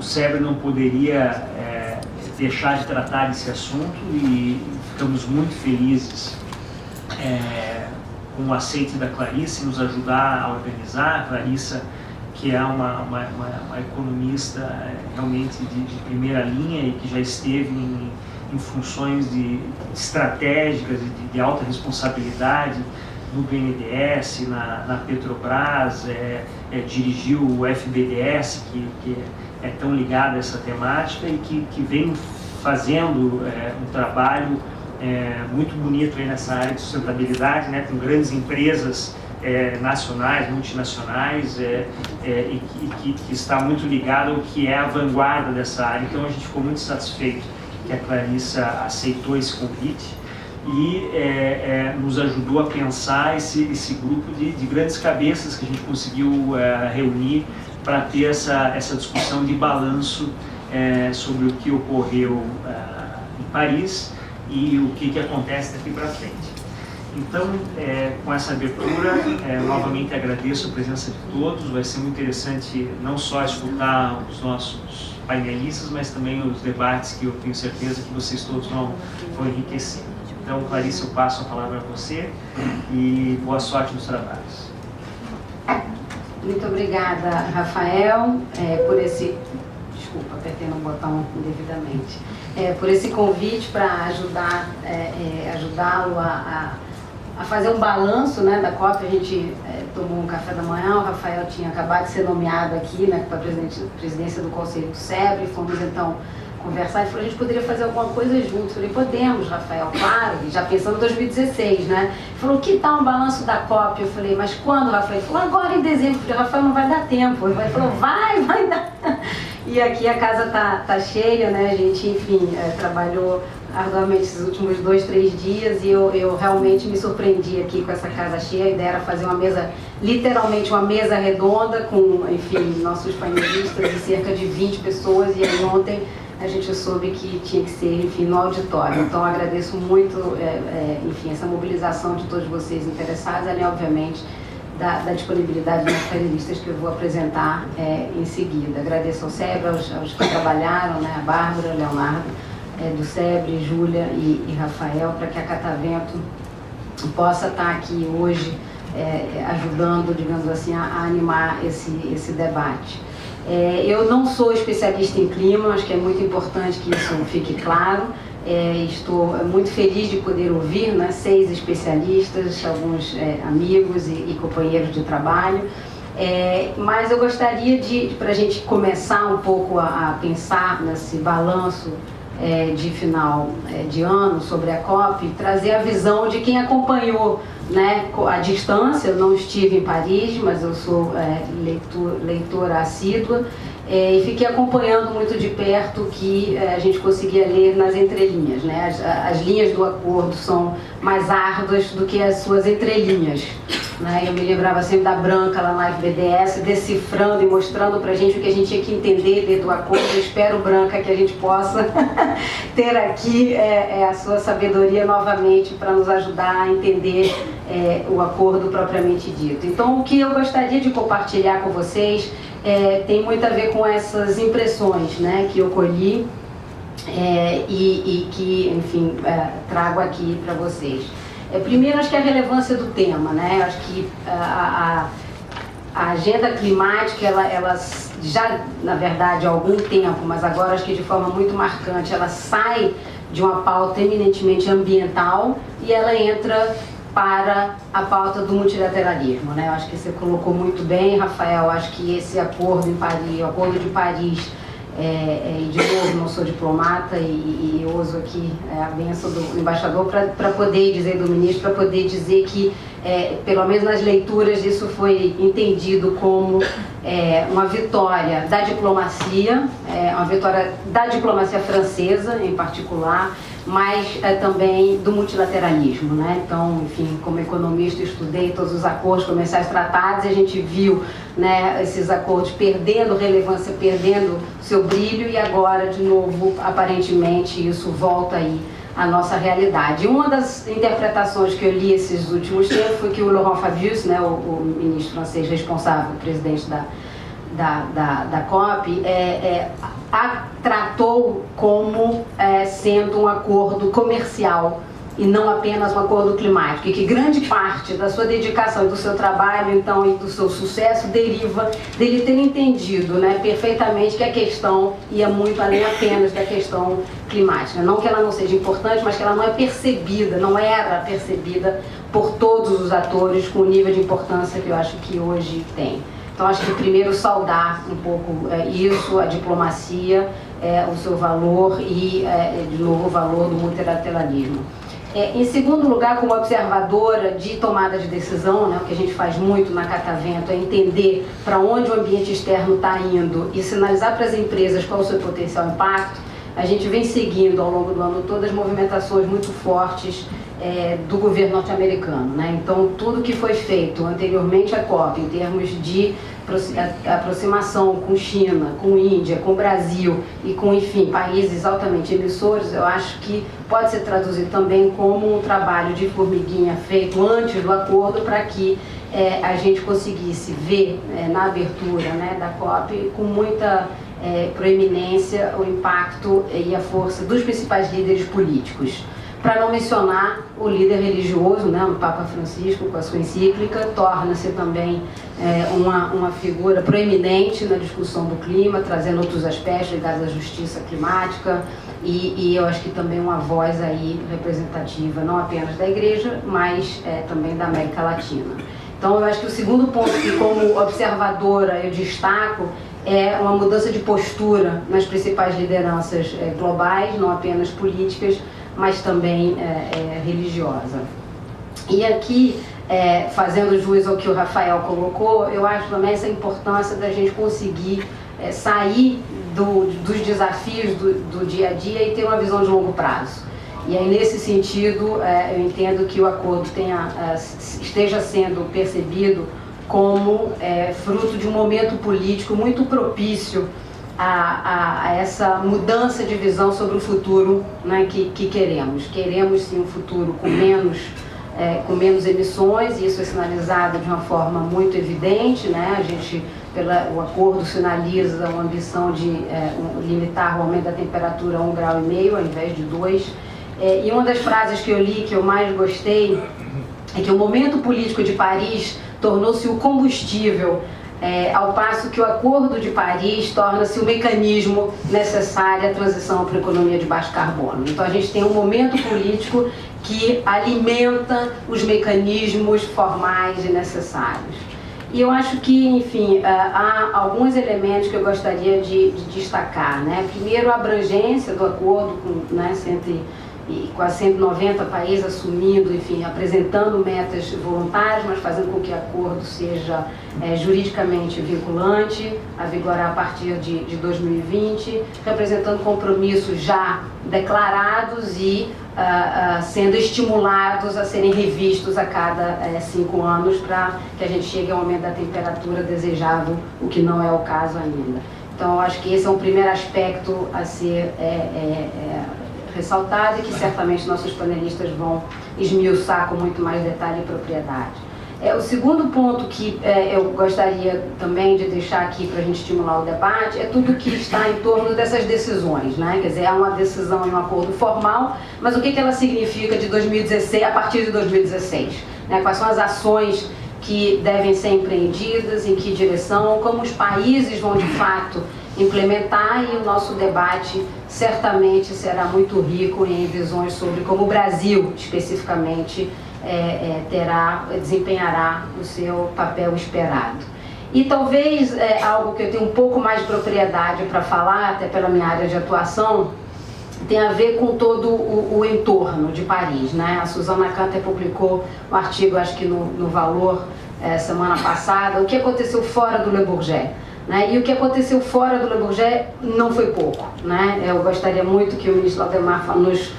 o SEBRE não poderia deixar de tratar desse assunto e ficamos muito felizes com o aceite da Clarissa em nos ajudar a organizar. A Clarissa, que é uma economista realmente de primeira linha e que já esteve em funções estratégicas de alta responsabilidade no BNDES, na Petrobras, dirigiu o FBDS, que é tão ligado a essa temática e que vem fazendo um trabalho muito bonito aí nessa área de sustentabilidade, né, com grandes empresas nacionais, multinacionais, e que está muito ligado ao que é a vanguarda dessa área. Então a gente ficou muito satisfeito que a Clarissa aceitou esse convite e nos ajudou a pensar esse grupo de grandes cabeças que a gente conseguiu reunir para ter essa discussão de balanço sobre o que ocorreu em Paris e o que acontece daqui para frente. Então, com essa abertura, novamente agradeço a presença de todos. Vai ser muito interessante não só escutar os nossos painelistas, mas também os debates que eu tenho certeza que vocês todos vão enriquecer. Então, Clarissa, eu passo a palavra a você e boa sorte nos trabalhos. Muito obrigada, Rafael, por esse... Desculpa, apertei no botão indevidamente. Por esse convite para ajudá-lo a fazer um balanço, né, da COP. A gente tomou um café da manhã, o Rafael tinha acabado de ser nomeado aqui, né, para a presidência do Conselho do SEBRE, fomos então conversar e falou, a gente poderia fazer alguma coisa juntos. Eu falei, podemos, Rafael, claro, já pensando em 2016, né? Ele falou, que tal um balanço da COP? Eu falei, mas quando, Rafael? Ele falou, agora em dezembro. Eu falei, Rafael, não vai dar tempo. Ele falou, vai dar. E aqui a casa tá cheia, né? A gente, enfim, trabalhou arduamente esses últimos 2, 3 dias e eu realmente me surpreendi aqui com essa casa cheia. A ideia era fazer uma mesa, literalmente uma mesa redonda com, enfim, nossos painelistas e cerca de 20 pessoas. E aí ontem a gente soube que tinha que ser, enfim, no auditório. Então agradeço muito, enfim, essa mobilização de todos vocês interessados, além, obviamente, da disponibilidade dos painelistas que eu vou apresentar em seguida. Agradeço ao SEBRE, aos que trabalharam, né, a Bárbara, Leonardo, do SEBRE, Júlia e Rafael, para que a Catavento possa estar aqui hoje ajudando, digamos assim, a animar esse debate. Eu não sou especialista em clima, acho que é muito importante que isso fique claro. Estou muito feliz de poder ouvir, né, 6 especialistas, alguns amigos e companheiros de trabalho. Mas eu gostaria para a gente começar um pouco a pensar nesse balanço de final de ano sobre a COP, trazer a visão de quem acompanhou, né, à distância. Eu não estive em Paris, mas eu sou leitora assídua e fiquei acompanhando muito de perto o que a gente conseguia ler nas entrelinhas, né? As linhas do acordo são mais árduas do que as suas entrelinhas, né? Eu me lembrava sempre da Branca lá na FBDS, decifrando e mostrando pra gente o que a gente tinha que entender dentro do acordo. Eu espero, Branca, que a gente possa ter aqui a sua sabedoria novamente para nos ajudar a entender o acordo propriamente dito. Então, o que eu gostaria de compartilhar com vocês tem muito a ver com essas impressões, né, que eu colhi e que, enfim, trago aqui para vocês. Primeiro, acho que a relevância do tema, né? Acho que a agenda climática, ela já, na verdade, há algum tempo, mas agora acho que de forma muito marcante, ela sai de uma pauta eminentemente ambiental e ela entra para a pauta do multilateralismo, né? Eu acho que você colocou muito bem, Rafael. Acho que esse acordo em Paris, o acordo de Paris, e de novo, não sou diplomata e uso aqui a bênção do embaixador para poder dizer, do ministro, para poder dizer que, pelo menos nas leituras, isso foi entendido como uma vitória da diplomacia, uma vitória da diplomacia francesa em particular, mas também do multilateralismo, né? Então, enfim, como economista, estudei todos os acordos comerciais tratados e a gente viu, né, esses acordos perdendo relevância, perdendo seu brilho, e agora, de novo, aparentemente, isso volta aí à nossa realidade. E uma das interpretações que eu li esses últimos tempos foi que o Laurent Fabius, né, o ministro francês responsável, presidente da COP, a tratou como sendo um acordo comercial e não apenas um acordo climático, e que grande parte da sua dedicação e do seu trabalho, então, e do seu sucesso deriva dele ter entendido, né, perfeitamente que a questão ia muito além apenas da questão climática. Não que ela não seja importante, mas que ela não é percebida, não era percebida por todos os atores com o nível de importância que eu acho que hoje tem. Então, acho que primeiro saudar um pouco isso, a diplomacia, o seu valor e, de novo, o valor do multilateralismo. Em segundo lugar, como observadora de tomada de decisão, né, o que a gente faz muito na Catavento é entender para onde o ambiente externo está indo e sinalizar para as empresas qual é o seu potencial impacto. A gente vem seguindo ao longo do ano todo as movimentações muito fortes do governo norte-americano, né? Então, tudo que foi feito anteriormente à COP, em termos de aproximação com China, com Índia, com Brasil e com, enfim, países altamente emissores, eu acho que pode ser traduzido também como um trabalho de formiguinha feito antes do acordo para que a gente conseguisse ver na abertura, né, da COP com muita proeminência o impacto e a força dos principais líderes políticos. Para não mencionar o líder religioso, né, o Papa Francisco, com a sua encíclica, torna-se também uma figura proeminente na discussão do clima, trazendo outros aspectos ligados à justiça climática e eu acho que também uma voz aí representativa, não apenas da Igreja, mas também da América Latina. Então, eu acho que o segundo ponto que, como observadora, eu destaco é uma mudança de postura nas principais lideranças globais, não apenas políticas, mas também religiosa. E aqui, fazendo jus ao que o Rafael colocou, eu acho também essa importância da gente conseguir sair dos desafios do dia a dia e ter uma visão de longo prazo. E aí, nesse sentido, eu entendo que o acordo esteja sendo percebido como fruto de um momento político muito propício a essa mudança de visão sobre o futuro, né, que queremos. Queremos, sim, um futuro com menos emissões, e isso é sinalizado de uma forma muito evidente, né? O acordo sinaliza uma ambição de limitar o aumento da temperatura a 1,5 graus ao invés de 2. E uma das frases que eu li, que eu mais gostei, é que o momento político de Paris tornou-se o combustível, ao passo que o Acordo de Paris torna-se o mecanismo necessário à transição para a economia de baixo carbono. Então, a gente tem um momento político que alimenta os mecanismos formais e necessários. E eu acho que, enfim, há alguns elementos que eu gostaria de destacar, né? Primeiro, a abrangência do acordo com, né, quase 190 países assumindo, enfim, apresentando metas voluntárias, mas fazendo com que o acordo seja juridicamente vinculante, a vigorar a partir de 2020, representando compromissos já declarados e sendo estimulados a serem revistos a cada 5 anos para que a gente chegue ao aumento da temperatura desejável, o que não é o caso ainda. Então, eu acho que esse é um primeiro aspecto a ser ressaltado e que certamente nossos panelistas vão esmiuçar com muito mais detalhe e propriedade. O segundo ponto que eu gostaria também de deixar aqui para a gente estimular o debate é tudo que está em torno dessas decisões, né? Quer dizer, há uma decisão em um acordo formal, mas o que ela significa de 2016, a partir de 2016? Né? Quais são as ações que devem ser empreendidas, em que direção, como os países vão de fato implementar, e o nosso debate certamente será muito rico em visões sobre como o Brasil, especificamente, desempenhará o seu papel esperado. E talvez algo que eu tenho um pouco mais de propriedade para falar, até pela minha área de atuação, tem a ver com todo o entorno de Paris, né? A Susana Canter publicou um artigo, acho que no Valor, semana passada, o que aconteceu fora do Le Bourget. Né? E o que aconteceu fora do Le Bourget não foi pouco, né? Eu gostaria muito que o ministro Valdemar nos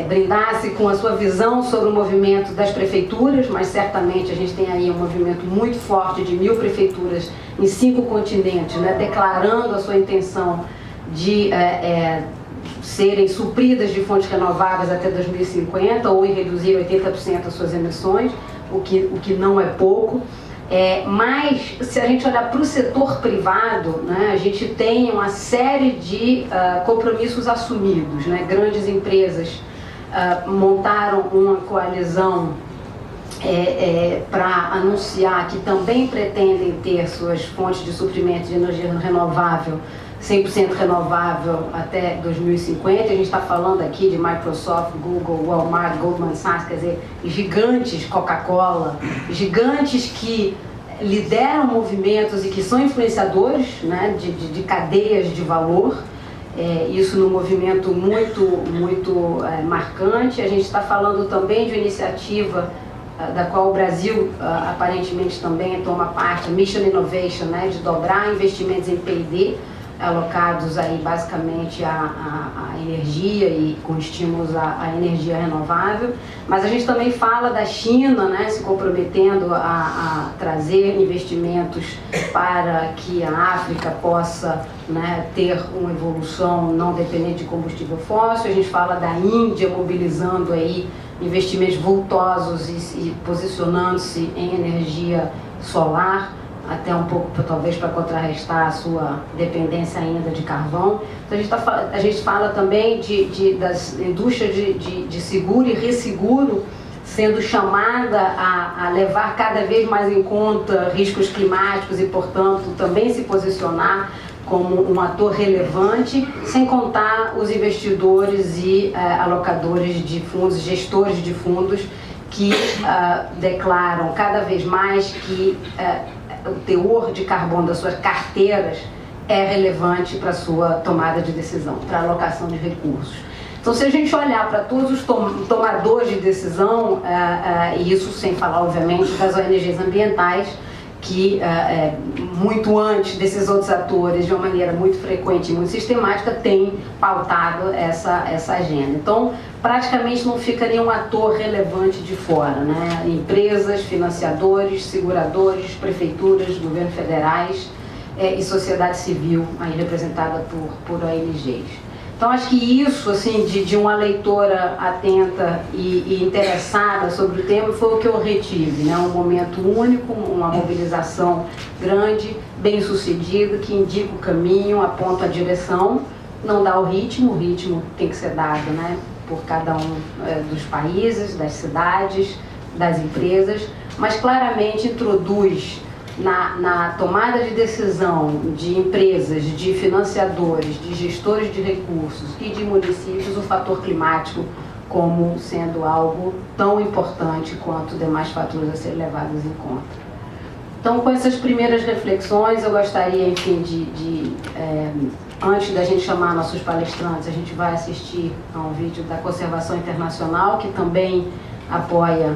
brindasse com a sua visão sobre o movimento das prefeituras, mas certamente a gente tem aí um movimento muito forte de 1000 prefeituras em 5 continentes, né? Declarando a sua intenção de serem supridas de fontes renováveis até 2050 ou em reduzir 80% as suas emissões, o que não é pouco. Mas, se a gente olhar para o setor privado, né, a gente tem uma série de compromissos assumidos, né? Grandes empresas montaram uma coalizão para anunciar que também pretendem ter suas fontes de suprimento de energia renovável, 100% renovável até 2050. A gente está falando aqui de Microsoft, Google, Walmart, Goldman Sachs, quer dizer, gigantes, Coca-Cola, gigantes que lideram movimentos e que são influenciadores, né, de cadeias de valor. Isso num movimento muito marcante. A gente está falando também de uma iniciativa da qual o Brasil aparentemente também toma parte, a Mission Innovation, né, de dobrar investimentos em P&D, alocados aí basicamente à energia e com estímulos à energia renovável. Mas a gente também fala da China, né, se comprometendo a trazer investimentos para que a África possa, né, ter uma evolução não dependente de combustível fóssil. A gente fala da Índia mobilizando aí investimentos vultosos e posicionando-se em energia solar, até um pouco talvez para contrarrestar a sua dependência ainda de carvão. Então a gente fala também das indústrias de seguro e resseguro sendo chamada a levar cada vez mais em conta riscos climáticos e, portanto, também se posicionar como um ator relevante, sem contar os investidores e alocadores de fundos, gestores de fundos, que declaram cada vez mais que o teor de carbono das suas carteiras é relevante para a sua tomada de decisão, para a alocação de recursos. Então, se a gente olhar para todos os tomadores de decisão, e isso sem falar, obviamente, das ONGs ambientais, que muito antes desses outros atores, de uma maneira muito frequente e muito sistemática, tem pautado essa agenda. Então, praticamente não fica nenhum ator relevante de fora, né? Empresas, financiadores, seguradores, prefeituras, governos federais e sociedade civil, aí representada por ONGs. Então, acho que isso, assim, de uma leitora atenta e interessada sobre o tema foi o que eu retive, né? Um momento único, uma mobilização grande, bem sucedida, que indica o caminho, aponta a direção, não dá o ritmo tem que ser dado, né, por cada um dos países, das cidades, das empresas, mas claramente introduz na tomada de decisão de empresas, de financiadores, de gestores de recursos e de municípios o fator climático como sendo algo tão importante quanto demais fatores a serem levados em conta. Então, com essas primeiras reflexões, eu gostaria, enfim, antes da gente chamar nossos palestrantes, a gente vai assistir a um vídeo da Conservação Internacional, que também apoia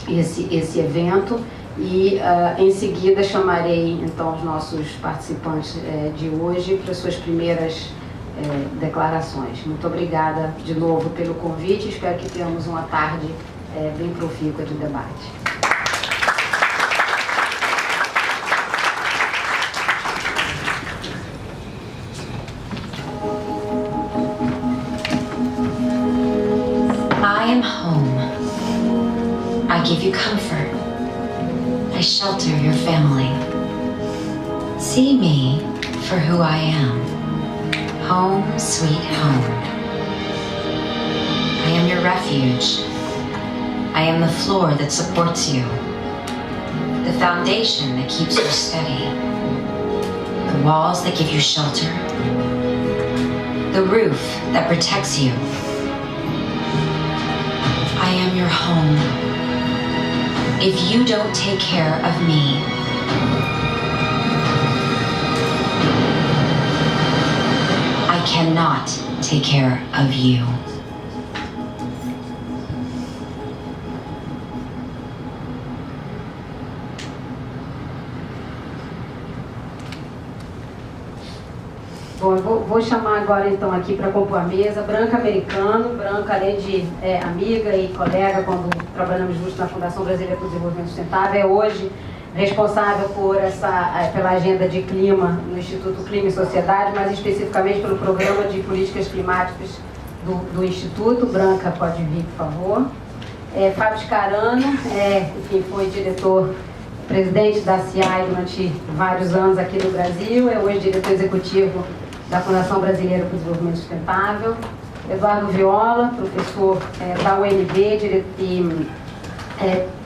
esse evento. E em seguida chamarei então os nossos participantes de hoje para suas primeiras declarações. Muito obrigada de novo pelo convite, espero que tenhamos uma tarde bem profícua de debate. I am home. I give you comfort. I shelter your family. See me for who I am. Home, sweet home. I am your refuge. I am the floor that supports you. The foundation that keeps you steady. The walls that give you shelter. The roof that protects you. I am your home. If you don't take care of me, I cannot take care of you. Bom, eu vou chamar agora então aqui para compor a mesa Branca Americano. Branca, além de amiga e colega quando trabalhamos juntos na Fundação Brasileira para o Desenvolvimento Sustentável, é hoje responsável pela agenda de clima no Instituto Clima e Sociedade, mas especificamente pelo programa de políticas climáticas do Instituto. Branca, pode vir, por favor. Fábio Scarano, enfim, foi diretor presidente da CIAI durante vários anos aqui no Brasil, é hoje diretor executivo da Fundação Brasileira para o Desenvolvimento Sustentável. Eduardo Viola, professor da UNB e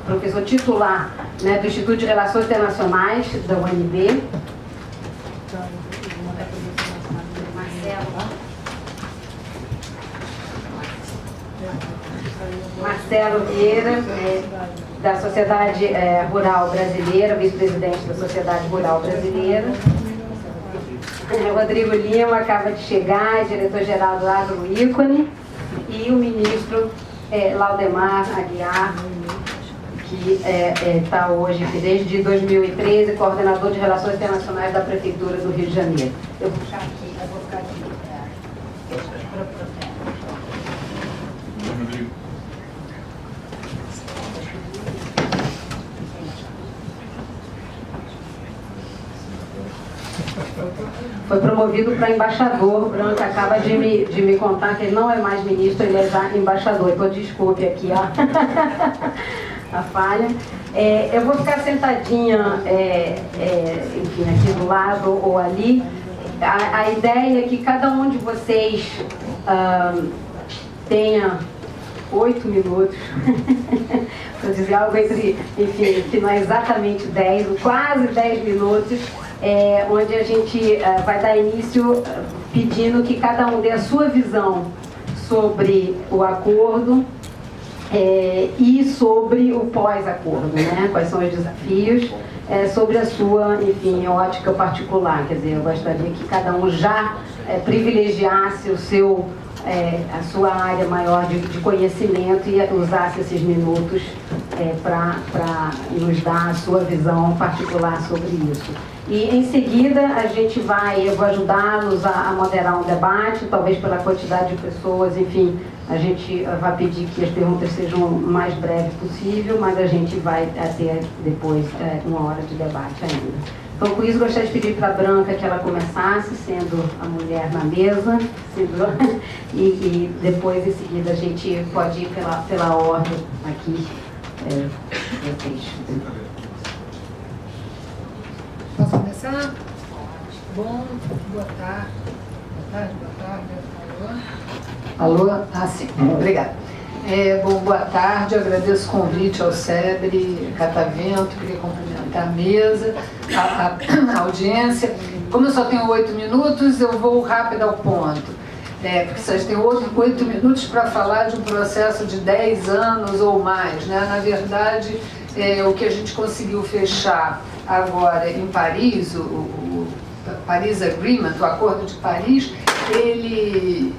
professor titular, né, do Instituto de Relações Internacionais da UNB. Marcelo Vieira, da Sociedade Rural Brasileira, vice-presidente da Sociedade Rural Brasileira. Rodrigo Lima acaba de chegar, diretor-geral do Agro Ícone. E o ministro Laudemar Aguiar, que está hoje, desde 2013, coordenador de Relações Internacionais da Prefeitura do Rio de Janeiro. Eu vou ficar aqui. Foi promovido para embaixador. O Branco acaba de me contar que ele não é mais ministro, ele é já embaixador. Então, desculpe aqui a falha. Eu vou ficar sentadinha, enfim, aqui do lado ou ali. A ideia é que cada um de vocês tenha 8 minutos para dizer algo entre, enfim, que não é exatamente 10, quase 10 minutos, onde a gente vai dar início pedindo que cada um dê a sua visão sobre o acordo e sobre o pós-acordo, né? Quais são os desafios, sobre a sua, enfim, ótica particular. Quer dizer, eu gostaria que cada um já privilegiasse a sua área maior de conhecimento e usasse esses minutos para nos dar a sua visão particular sobre isso. E em seguida eu vou ajudá-los a moderar um debate, talvez pela quantidade de pessoas, enfim, a gente vai pedir que as perguntas sejam o mais breve possível, mas a gente vai ter depois 1 hora de debate ainda. Então, com isso, gostaria de pedir para a Branca que ela começasse, sendo a mulher na mesa, e depois, em seguida, a gente pode ir pela ordem aqui. Posso começar? Bom, boa tarde. Alô? Ah, sim. Obrigada. Boa tarde, eu agradeço o convite ao SEBRE, Catavento, queria cumprimentar a mesa, a audiência. Como eu só tenho 8 minutos, eu vou rápido ao ponto. Porque vocês têm 8 minutos para falar de um processo de 10 anos ou mais, né? Na verdade, o que a gente conseguiu fechar agora em Paris, o Paris Agreement, o Acordo de Paris, ele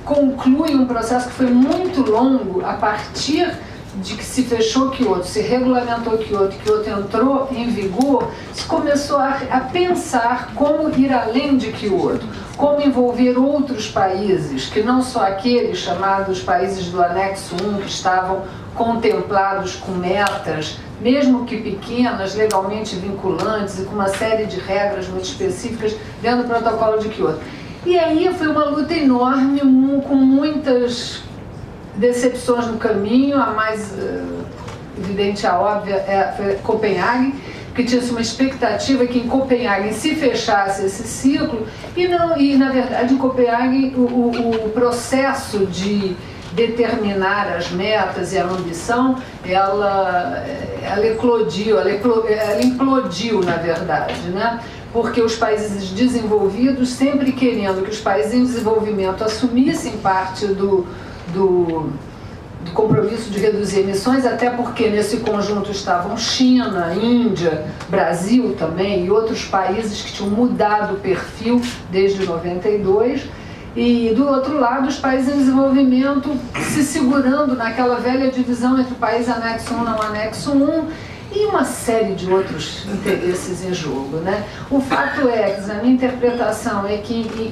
conclui um processo que foi muito longo a partir de que se fechou Kyoto, se regulamentou Kyoto, Kyoto entrou em vigor, se começou a pensar como ir além de Kyoto, como envolver outros países, que não só aqueles chamados países do anexo 1, que estavam contemplados com metas, mesmo que pequenas, legalmente vinculantes e com uma série de regras muito específicas dentro do protocolo de Kyoto. E aí foi uma luta enorme, com muitas decepções no caminho. A mais evidente, a óbvia, foi Copenhague, que tinha uma expectativa que em Copenhague se fechasse esse ciclo, e na verdade em Copenhague o processo de determinar as metas e a ambição, ela eclodiu, ela implodiu, na verdade, né? Porque os países desenvolvidos, sempre querendo que os países em desenvolvimento assumissem parte do compromisso de reduzir emissões, até porque nesse conjunto estavam China, Índia, Brasil também, e outros países que tinham mudado o perfil desde 92, e do outro lado os países em desenvolvimento se segurando naquela velha divisão entre o país anexo 1 e não anexo 1, e uma série de outros interesses em jogo, né? O fato é que a minha interpretação é que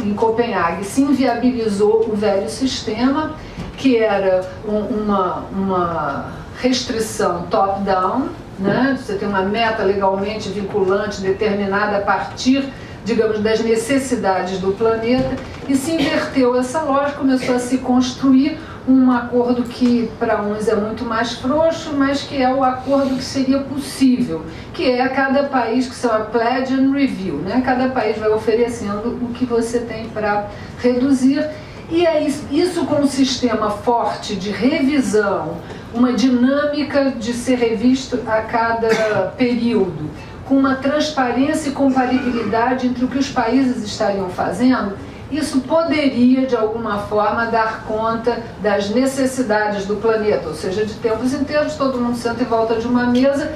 em Copenhague se inviabilizou o velho sistema, que era uma restrição top-down, né? Você tem uma meta legalmente vinculante determinada a partir, digamos, das necessidades do planeta, e se inverteu essa lógica, começou a se construir um acordo que para uns é muito mais frouxo, mas que é o acordo que seria possível, que é cada país, que são a Pledge and Review, né? Cada país vai oferecendo o que você tem para reduzir, e é isso com um sistema forte de revisão, uma dinâmica de ser revisto a cada período, com uma transparência e compatibilidade entre o que os países estariam fazendo. Isso poderia, de alguma forma, dar conta das necessidades do planeta, ou seja, de tempos em tempos, todo mundo senta em volta de uma mesa,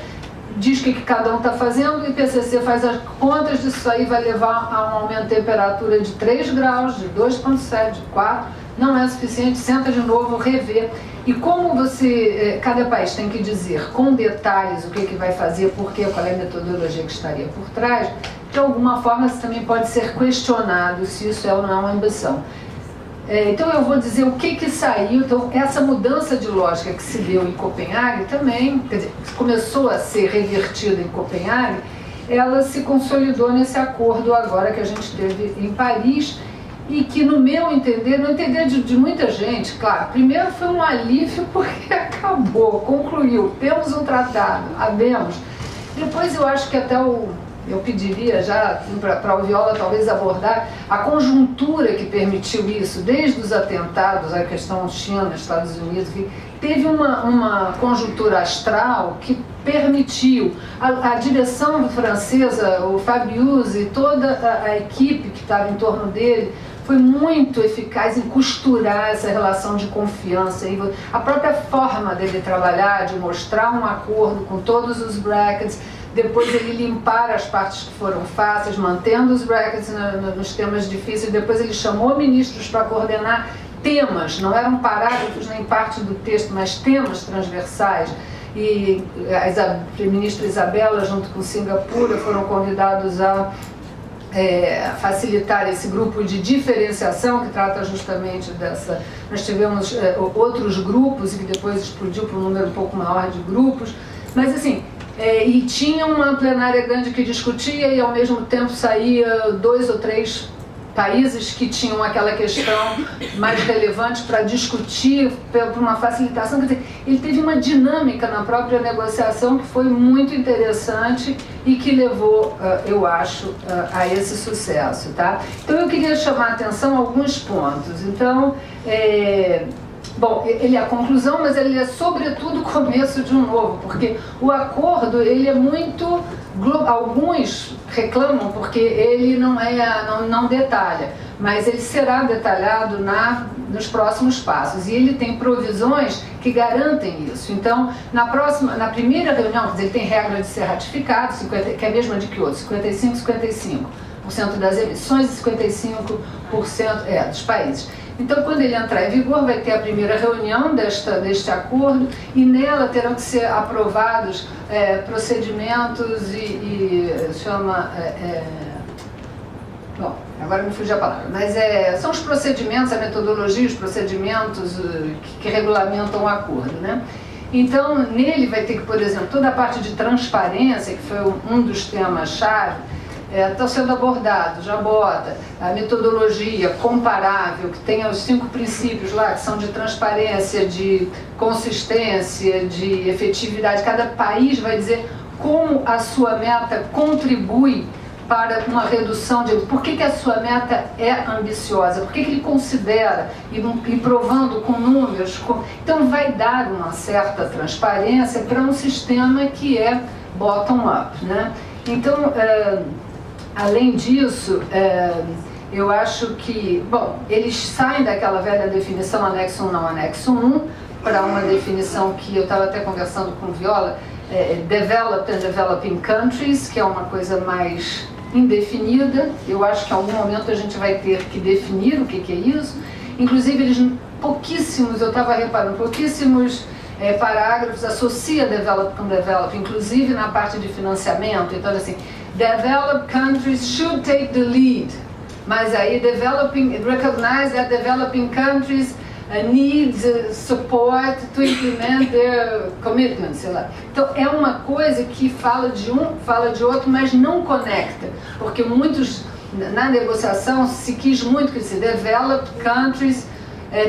diz o que cada um está fazendo, o IPCC faz as contas disso aí, vai levar a um aumento de temperatura de 3 graus, de 2,7, de 4, não é suficiente, senta de novo, rever. E como cada país tem que dizer com detalhes o que vai fazer, por quê, qual é a metodologia que estaria por trás, de alguma forma isso também pode ser questionado se isso é ou não é uma ambição. Então eu vou dizer o que saiu. Então essa mudança de lógica que se deu em Copenhague também, quer dizer, começou a ser revertida em Copenhague, ela se consolidou nesse acordo agora que a gente teve em Paris, e que no meu entender, no entender de muita gente, claro, primeiro foi um alívio porque acabou, concluiu, temos um tratado, habemos. Depois eu acho que até eu pediria já para o Viola talvez abordar a conjuntura que permitiu isso, desde os atentados, a questão China, Estados Unidos, que teve uma conjuntura astral que permitiu a direção francesa, o Fabius e toda a equipe que estava em torno dele, foi muito eficaz em costurar essa relação de confiança. A própria forma dele trabalhar, de mostrar um acordo com todos os brackets, depois ele limpar as partes que foram fáceis, mantendo os brackets nos temas difíceis, depois ele chamou ministros para coordenar temas, não eram parágrafos nem parte do texto, mas temas transversais. E a ministra Isabela, junto com Singapura, foram convidados a facilitar esse grupo de diferenciação que trata justamente dessa. Nós tivemos outros grupos e que depois explodiu para um número um pouco maior de grupos, mas assim, e tinha uma plenária grande que discutia e ao mesmo tempo saía 2 ou 3 países que tinham aquela questão mais relevante para discutir por uma facilitação. Quer dizer, ele teve uma dinâmica na própria negociação que foi muito interessante e que levou, eu acho, a esse sucesso, tá? Então eu queria chamar a atenção a alguns pontos. Então, bom, ele é a conclusão, mas ele é sobretudo o começo de um novo, porque o acordo, ele é muito global. Alguns reclamam porque ele não detalha, mas ele será detalhado nos próximos passos, e ele tem provisões que garantem isso. Então, na primeira reunião, quer dizer, ele tem regra de ser ratificado, que é a mesma de Kyoto, 55% das emissões e 55% dos países. Então, quando ele entrar em vigor, vai ter a primeira reunião deste acordo, e nela terão que ser aprovados procedimentos bom, agora me fugiu a palavra, mas são os procedimentos, a metodologia, os procedimentos que regulamentam o acordo, né? Então, nele vai ter que, por exemplo, toda a parte de transparência, que foi um dos temas-chave, está sendo abordado, já bota a metodologia comparável, que tem os 5 princípios lá, que são de transparência, de consistência, de efetividade. Cada país vai dizer como a sua meta contribui para uma redução de... Por que a sua meta é ambiciosa? Por que ele considera, e provando com números... Então vai dar uma certa transparência para um sistema que é bottom-up, né? Então, além disso, eu acho que... Bom, eles saem daquela velha definição anexo 1 não anexo 1 para uma definição que eu estava até conversando com o Viola, developed and developing countries, que é uma coisa mais indefinida. Eu acho que em algum momento a gente vai ter que definir o que é isso. Inclusive, eles pouquíssimos, eu estava reparando, pouquíssimos parágrafos associa develop com develop, inclusive na parte de financiamento. Então, assim, developed countries should take the lead, mas aí recognize that developing countries need support to implement their commitments, sei lá. Então é uma coisa que fala de um, fala de outro, mas não conecta, porque muitos, na negociação se quis muito que se developed countries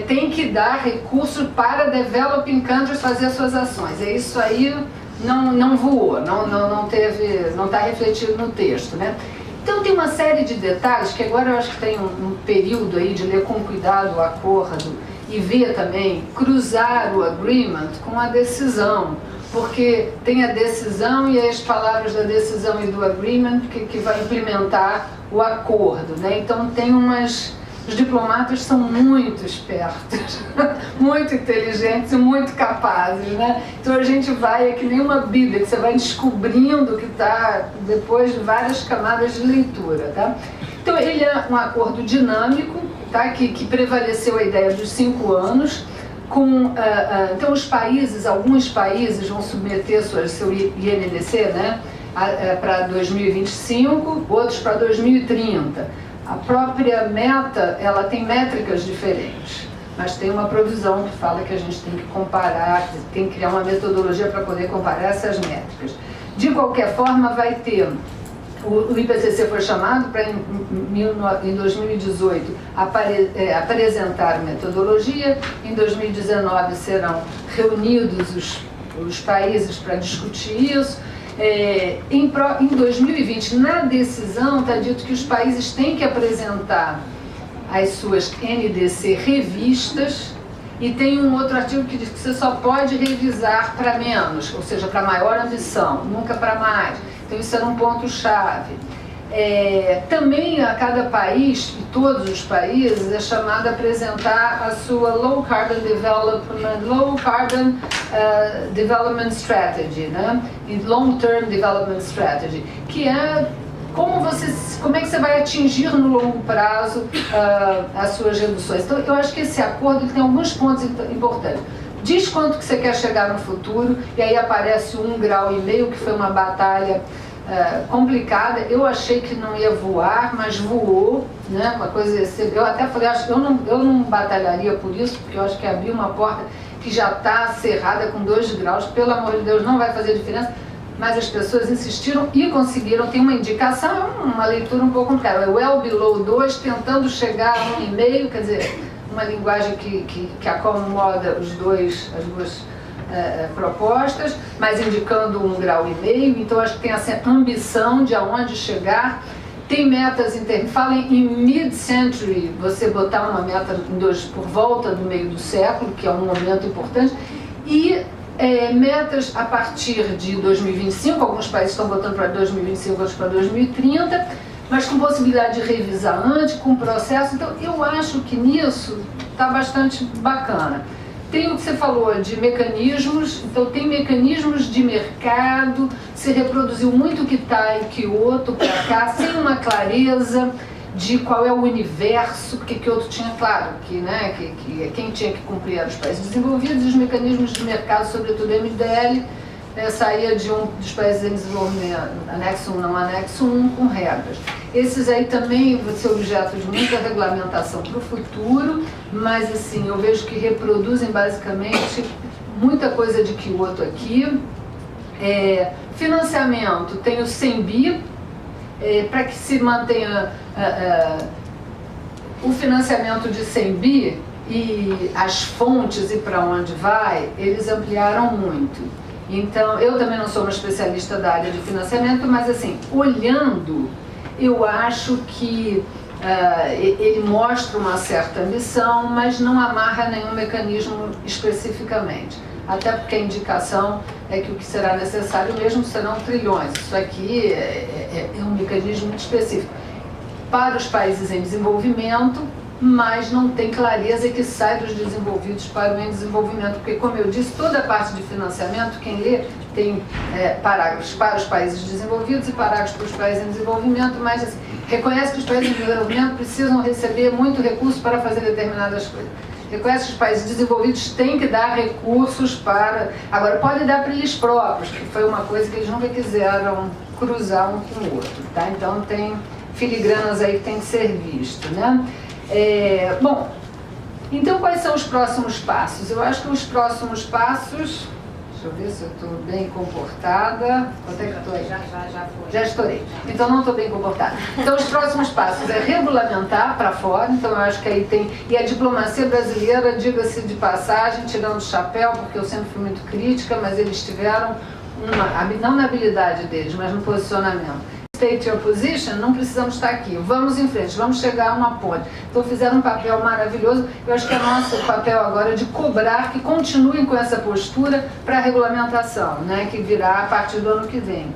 tem que dar recurso para developing countries fazer as suas ações. Isso aí não voou, não está refletido no texto, né? Então tem uma série de detalhes que agora eu acho que tem um período aí de ler com cuidado o acordo e ver também, cruzar o agreement com a decisão, porque tem a decisão e as palavras da decisão e do agreement que vai implementar o acordo, né? Então tem os diplomatas são muito espertos, muito inteligentes e muito capazes, né? Então a gente é que nem uma bíblia, que você vai descobrindo que está depois de várias camadas de leitura, tá? Então ele é um acordo dinâmico, tá? Que prevaleceu a ideia dos 5 anos, então alguns países vão submeter seu INDC, né? Para 2025, outros para 2030. A própria meta, ela tem métricas diferentes, mas tem uma provisão que fala que a gente tem que comparar, tem que criar uma metodologia para poder comparar essas métricas. De qualquer forma, vai ter, o IPCC foi chamado para, em 2018, apresentar metodologia, em 2019 serão reunidos os países para discutir isso. Em 2020, na decisão, está dito que os países têm que apresentar as suas NDC revistas, e tem um outro artigo que diz que você só pode revisar para menos, ou seja, para maior ambição, nunca para mais. Então isso era um ponto-chave. Também a cada país, e todos os países, é chamado a apresentar a sua Low Carbon Development Strategy, né? E Long Term Development Strategy, que é como é que você vai atingir no longo prazo as suas reduções. Então eu acho que esse acordo tem alguns pontos importantes. Diz quanto que você quer chegar no futuro, e aí aparece 1,5 grau, que foi uma batalha complicada. Eu achei que não ia voar, mas voou, né? Uma coisa, eu até falei, eu não batalharia por isso, porque eu acho que abriu uma porta que já está cerrada com 2 graus, pelo amor de Deus, não vai fazer diferença, mas as pessoas insistiram e conseguiram. Tem uma indicação, uma leitura um pouco complicada, well below 2, tentando chegar a 1,5, quer dizer, uma linguagem que acomoda as duas propostas, mas indicando 1,5 grau. Então acho que tem essa ambição de aonde chegar. Tem metas fala em mid-century, você botar uma meta por volta do meio do século, que é um momento importante, e metas a partir de 2025, alguns países estão botando para 2025, outros para 2030, mas com possibilidade de revisar antes, com processo. Então eu acho que nisso está bastante bacana. Tem o que você falou de mecanismos, então tem mecanismos de mercado, se reproduziu muito o que está em Kyoto para cá, sem uma clareza de qual é o universo, porque Kyoto tinha claro que quem tinha que cumprir eram os países desenvolvidos, e os mecanismos de mercado, sobretudo MDL, saía de dos países em desenvolvimento, anexo 1, não anexo 1, com regras. Esses aí também vão ser objeto de muita regulamentação para o futuro, mas assim, eu vejo que reproduzem basicamente muita coisa de Kyoto aqui. Financiamento, tem o CENBI, para que se mantenha o financiamento de CENBI e as fontes e para onde vai, eles ampliaram muito. Então, eu também não sou uma especialista da área de financiamento, mas assim, olhando, eu acho que ele mostra uma certa ambição, mas não amarra nenhum mecanismo especificamente. Até porque a indicação é que o que será necessário mesmo serão trilhões. Isso aqui é um mecanismo muito específico para os países em desenvolvimento, mas não tem clareza que sai dos desenvolvidos para o em desenvolvimento, porque, como eu disse, toda a parte de financiamento, quem lê, tem parágrafos para os países desenvolvidos e parágrafos para os países em desenvolvimento, mas assim, reconhece que os países em desenvolvimento precisam receber muito recurso para fazer determinadas coisas. Reconhece que os países desenvolvidos têm que dar recursos para... Agora, pode dar para eles próprios, que foi uma coisa que eles nunca quiseram cruzar um com o outro, tá? Então, tem filigranas aí que tem que ser visto, né? Bom, então quais são os próximos passos? Eu acho que os próximos passos, Deixa eu ver se eu estou bem comportada. Quanto é que estou aí? Já foi. Já estourei. Então não estou bem comportada. Então os próximos passos é regulamentar para fora. Então eu acho que aí tem... E a diplomacia brasileira, diga-se de passagem, tirando o chapéu, porque eu sempre fui muito crítica, mas eles tiveram não na habilidade deles, mas no posicionamento. State your position, não precisamos estar aqui, vamos em frente, vamos chegar a uma ponte. Então fizeram um papel maravilhoso. Eu acho que é nosso papel agora de cobrar que continuem com essa postura para a regulamentação, né, que virá a partir do ano que vem.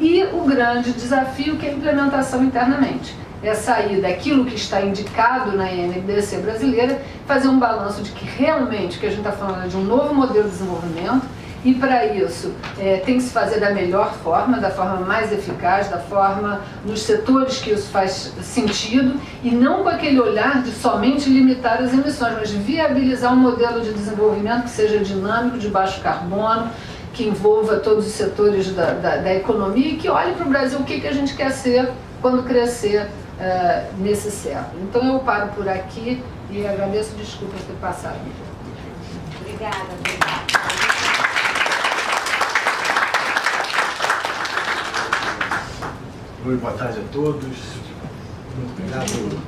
E o grande desafio que é a implementação internamente. É sair daquilo que está indicado na NBDC brasileira, fazer um balanço de que realmente o que a gente está falando é de um novo modelo de desenvolvimento. E para isso tem que se fazer da melhor forma, da forma mais eficaz, da forma nos setores que isso faz sentido, e não com aquele olhar de somente limitar as emissões, mas viabilizar um modelo de desenvolvimento que seja dinâmico, de baixo carbono, que envolva todos os setores da economia e que olhe para o Brasil o que a gente quer ser quando crescer nesse século. Então eu paro por aqui e agradeço, desculpa ter passado. Obrigada. Oi, boa tarde a todos. Muito obrigado.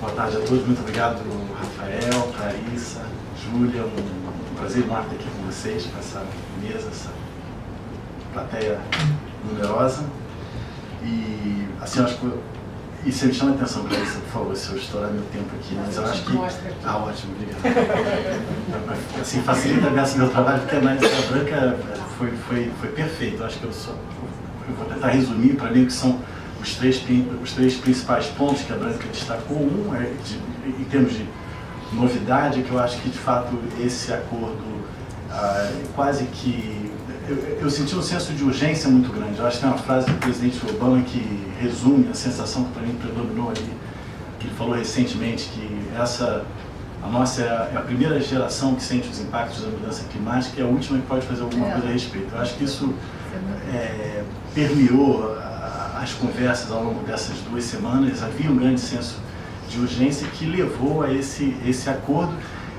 Boa tarde a todos. Muito obrigado, Rafael, Clarissa, Júlia. Um prazer enorme estar aqui com vocês, com essa mesa, essa plateia numerosa. E, assim, eu acho que... E você me chama a atenção, Clarissa, por favor, se eu estourar meu tempo aqui. Mas eu acho que... Ah, ótimo, obrigado. Assim, facilita a meu trabalho, porque a análise da Branca foi perfeito. Eu acho que eu vou tentar resumir para mim o que são os três principais pontos que a Branca destacou. Um é, em termos de novidade, que eu acho que, de fato, esse acordo quase que... Eu senti um senso de urgência muito grande. Eu acho que tem uma frase do presidente Obama que resume a sensação que para mim predominou ali, que ele falou recentemente, que a nossa é a primeira geração que sente os impactos da mudança climática e a última que pode fazer alguma coisa a respeito. Eu acho que isso permeou as conversas ao longo dessas 2 semanas. Havia um grande senso de urgência que levou a esse acordo.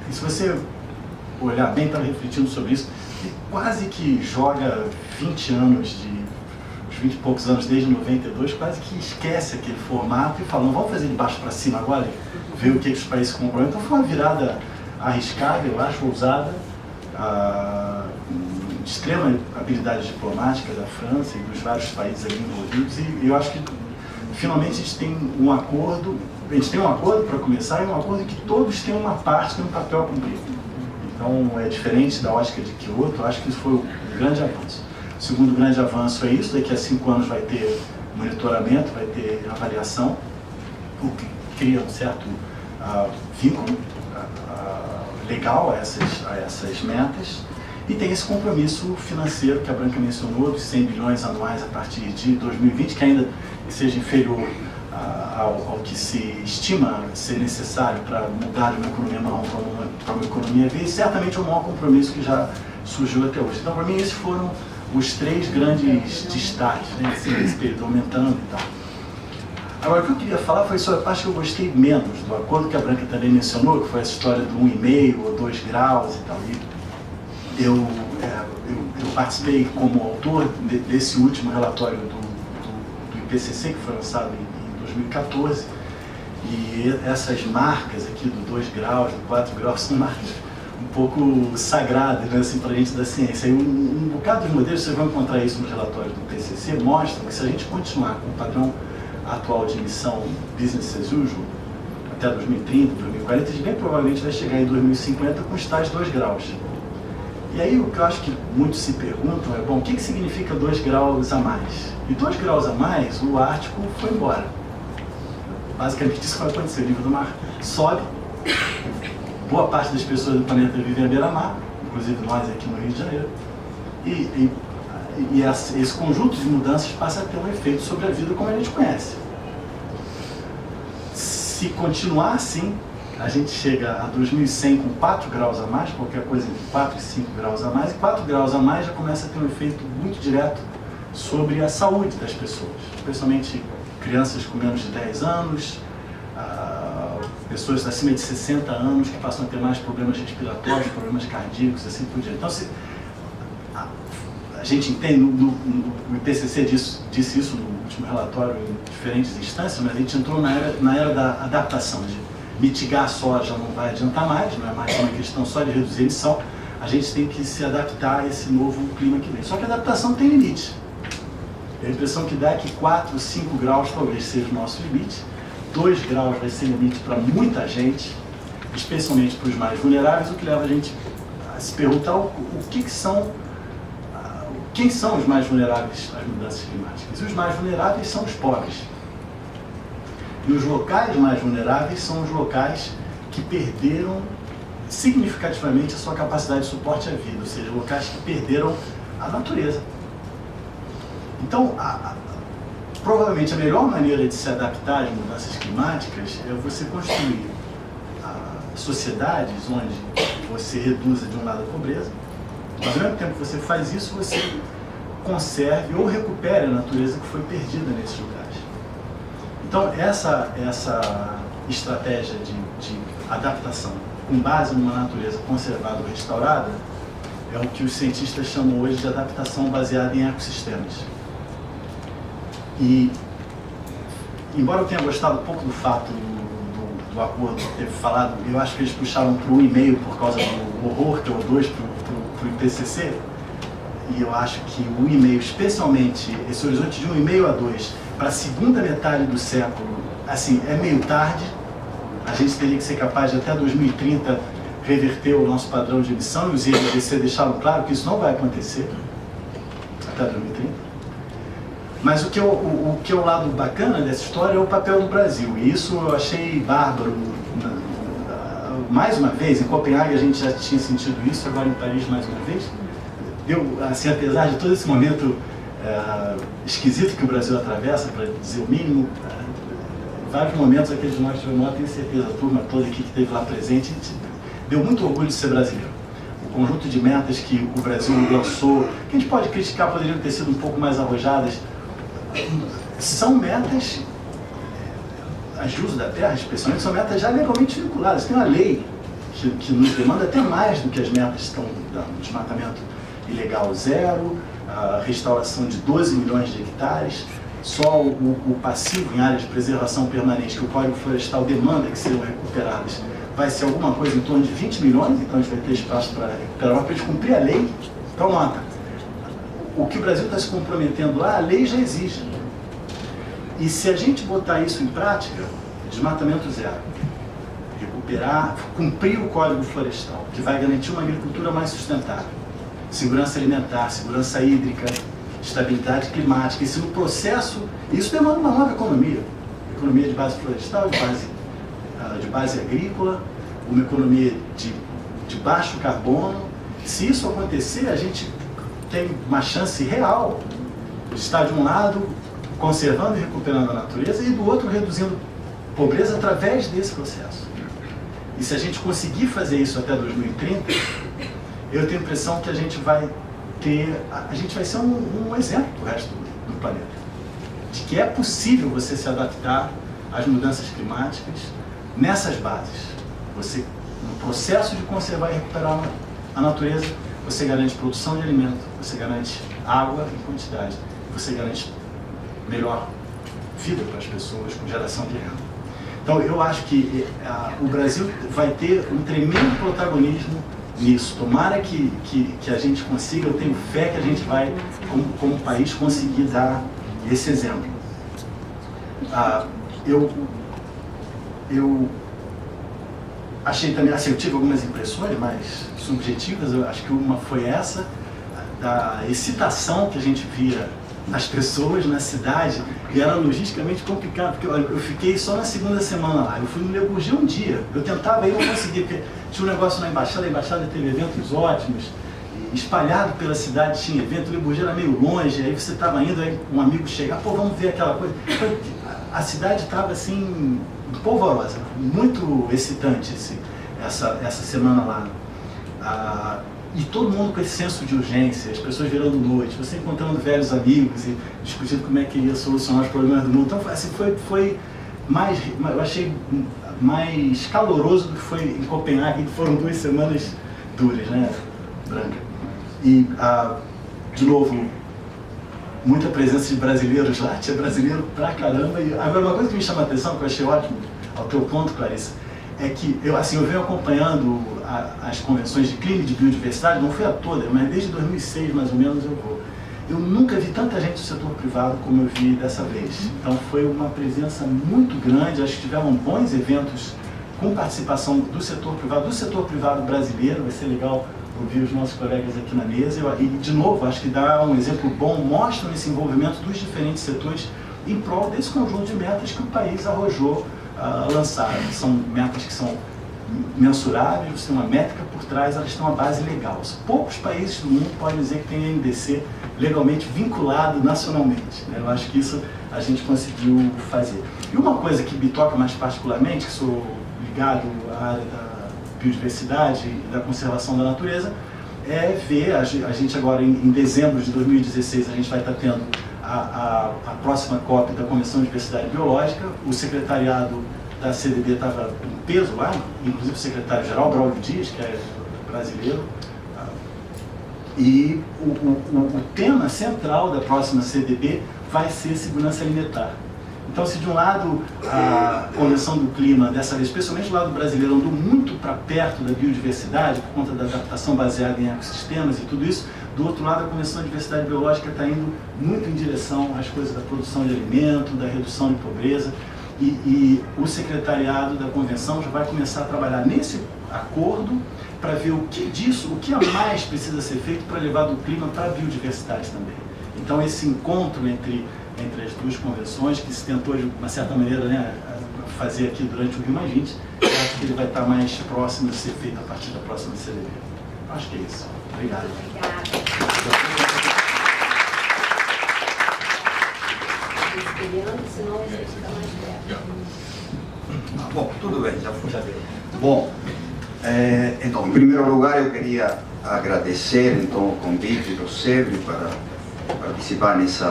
E se você olhar bem, estava refletindo sobre isso, que quase que joga 20 anos, uns 20 e poucos anos desde 92, quase que esquece aquele formato e fala, não, vamos fazer de baixo para cima agora, ver o que os países se comprometem. Então foi uma virada arriscada, eu acho, ousada, de extrema habilidade diplomática da França e dos vários países ali envolvidos, e eu acho que finalmente a gente tem um acordo para começar, e um acordo em que todos têm uma parte, têm um papel a cumprir. Então é diferente da ótica de Kyoto. Eu acho que isso foi um grande avanço. O segundo grande avanço é isso, daqui a 5 anos vai ter monitoramento, vai ter avaliação, o que cria um certo vínculo legal a essas metas. E tem esse compromisso financeiro que a Branca mencionou, de 100 bilhões anuais a partir de 2020, que ainda seja inferior ao que se estima ser necessário para mudar de uma economia marrom para uma economia verde. Certamente é o maior compromisso que já surgiu até hoje. Então, para mim, esses foram os 3 grandes destaques, né, esse período aumentando e tal. Agora, o que eu queria falar foi sobre a parte que eu gostei menos do acordo, que a Branca também mencionou, que foi essa história do 1,5 ou 2 graus e tal. E eu participei como autor desse último relatório do IPCC, que foi lançado em 2014, e essas marcas aqui do 2 graus, do 4 graus, são marcas um pouco sagradas, né, assim, para a gente da ciência. E um bocado dos modelos, vocês vão encontrar isso nos relatórios do IPCC, mostram que se a gente continuar com o padrão atual de emissão business as usual, até 2030, 2040, a gente bem provavelmente vai chegar em 2050 com os tais 2 graus. E aí o que eu acho que muitos se perguntam é, bom, o que significa 2 graus a mais? E 2 graus a mais, o Ártico foi embora. Basicamente isso vai acontecer, o nível do mar sobe, boa parte das pessoas do planeta vivem à beira-mar, inclusive nós aqui no Rio de Janeiro, e esse conjunto de mudanças passa a ter um efeito sobre a vida como a gente conhece. Se continuar assim, a gente chega a 2100 com 4 graus a mais, qualquer coisa entre 4 e 5 graus a mais, e 4 graus a mais já começa a ter um efeito muito direto sobre a saúde das pessoas, especialmente crianças com menos de 10 anos, pessoas acima de 60 anos que passam a ter mais problemas respiratórios, problemas cardíacos, assim por diante. Então, a gente entende, o IPCC disse isso no último relatório em diferentes instâncias, mas a gente entrou na era da adaptação, de mitigar só já não vai adiantar mais, não é mais uma questão só de reduzir a emissão, a gente tem que se adaptar a esse novo clima que vem. Só que a adaptação tem limite. A impressão que dá é que 4, 5 graus talvez seja o nosso limite, 2 graus vai ser limite para muita gente, especialmente para os mais vulneráveis, o que leva a gente a se perguntar quem são os mais vulneráveis às mudanças climáticas. E os mais vulneráveis são os pobres. E os locais mais vulneráveis são os locais que perderam significativamente a sua capacidade de suporte à vida, ou seja, locais que perderam a natureza. Então, provavelmente a melhor maneira de se adaptar às mudanças climáticas é você construir sociedades onde você reduza de um lado a pobreza, mas ao mesmo tempo que você faz isso, você conserve ou recupere a natureza que foi perdida nesses lugares. Então, essa estratégia de adaptação com base numa natureza conservada ou restaurada é o que os cientistas chamam hoje de adaptação baseada em ecossistemas. E, embora eu tenha gostado um pouco do fato do acordo ter falado, eu acho que eles puxaram para o 1,5 por causa do horror que é o 2 para o IPCC, e eu acho que o 1,5, especialmente esse horizonte de 1,5 a 2, para a segunda metade do século, assim, é meio tarde. A gente teria que ser capaz de até 2030 reverter o nosso padrão de emissão, e os IPCC deixaram claro que isso não vai acontecer até 2030. Mas o que é o lado bacana dessa história é o papel do Brasil, e isso eu achei bárbaro. Mais uma vez, em Copenhague a gente já tinha sentido isso, agora em Paris mais uma vez. Deu, assim, apesar de todo esse momento esquisito que o Brasil atravessa, para dizer o mínimo, vários momentos aqueles de nós tivemos lá, tenho certeza, a turma toda aqui que esteve lá presente, deu muito orgulho de ser brasileiro. O conjunto de metas que o Brasil lançou, que a gente pode criticar, poderiam ter sido um pouco mais arrojadas, são metas, as de uso da terra, especialmente, são metas já legalmente vinculadas. Tem uma lei que nos demanda até mais do que as metas estão dando. Desmatamento ilegal zero, a restauração de 12 milhões de hectares, só o passivo em áreas de preservação permanente que o Código Florestal demanda que sejam recuperadas vai ser alguma coisa em torno de 20 milhões, então a gente vai ter espaço para recuperar, para eles cumprir a lei. Então, nota, o que o Brasil está se comprometendo lá, a lei já exige. E se a gente botar isso em prática, desmatamento zero, recuperar, cumprir o Código Florestal, que vai garantir uma agricultura mais sustentável, segurança alimentar, segurança hídrica, estabilidade climática, e se no processo, isso demanda uma nova economia de base florestal, de base agrícola, uma economia de baixo carbono. Se isso acontecer, a gente tem uma chance real de estar de um lado conservando e recuperando a natureza e do outro reduzindo pobreza através desse processo. E se a gente conseguir fazer isso até 2030, eu tenho a impressão que a gente vai ser um exemplo para o resto do planeta, de que é possível você se adaptar às mudanças climáticas nessas bases. Você, no processo de conservar e recuperar a natureza, você garante produção de alimento, você garante água em quantidade, você garante melhor vida para as pessoas, com geração de renda. Então, eu acho que o Brasil vai ter um tremendo protagonismo nisso. Tomara que a gente consiga, eu tenho fé que a gente vai, como país, conseguir dar esse exemplo. Eu achei também, assim, eu tive algumas impressões mais subjetivas, eu acho que uma foi essa, da excitação que a gente via nas pessoas na cidade, e era logisticamente complicado, porque eu fiquei só na segunda semana lá, eu fui no Le Bourget um dia, eu tentava ir, não conseguia, porque tinha um negócio na embaixada, a embaixada teve eventos ótimos, espalhado pela cidade tinha evento, o Le Bourget era meio longe, aí você estava indo, aí um amigo chega, pô, vamos ver aquela coisa. A cidade estava assim, polvorosa, muito excitante essa semana lá. E todo mundo com esse senso de urgência, as pessoas virando noite, você encontrando velhos amigos e discutindo como é que ia solucionar os problemas do mundo. Então, assim, foi eu achei mais caloroso do que foi em Copenhague, que foram 2 semanas duras, né, Branca? E, de novo, muita presença de brasileiros lá, tinha brasileiro pra caramba. E agora, uma coisa que me chama a atenção, que eu achei ótimo, ao teu ponto, Clarissa, é que eu venho acompanhando as convenções de clima e de biodiversidade, não fui a todas, mas desde 2006, mais ou menos, eu vou. Eu nunca vi tanta gente do setor privado como eu vi dessa vez. Então foi uma presença muito grande, acho que tiveram bons eventos com participação do setor privado brasileiro. Vai ser legal ouvir os nossos colegas aqui na mesa. E, de novo, acho que dá um exemplo bom, mostra esse envolvimento dos diferentes setores em prol desse conjunto de metas que o país arrojou a lançar. São metas que são mensuráveis, você tem uma métrica por trás, elas têm uma base legal. Poucos países do mundo podem dizer que tem NDC legalmente vinculado nacionalmente, né? Eu acho que isso a gente conseguiu fazer. E uma coisa que me toca mais particularmente, que sou ligado à área da biodiversidade e da conservação da natureza, é ver, a gente agora em dezembro de 2016, a gente vai estar tendo a próxima COP da Convenção de Diversidade Biológica. O secretariado da CDB estava em peso lá, inclusive o secretário-geral, Braulio Dias, que é brasileiro. E o tema central da próxima CDB vai ser segurança alimentar. Então, se de um lado a Convenção do Clima, dessa vez, especialmente do lado brasileiro, andou muito para perto da biodiversidade, por conta da adaptação baseada em ecossistemas e tudo isso, do outro lado a Convenção de Diversidade Biológica está indo muito em direção às coisas da produção de alimento, da redução de pobreza. E o secretariado da convenção já vai começar a trabalhar nesse acordo para ver o que a mais precisa ser feito para levar do clima para a biodiversidade também. Então esse encontro entre as duas convenções, que se tentou de uma certa maneira, né, fazer aqui durante o Rio+20, eu acho que ele vai estar mais próximo de ser feito a partir da próxima CDB. Acho que é isso. Obrigado. Senão a gente fica mais perto. Bom, tudo bem, já foi. Bom, então, em primeiro lugar, eu queria agradecer então, o convite do SEBRE para participar nesse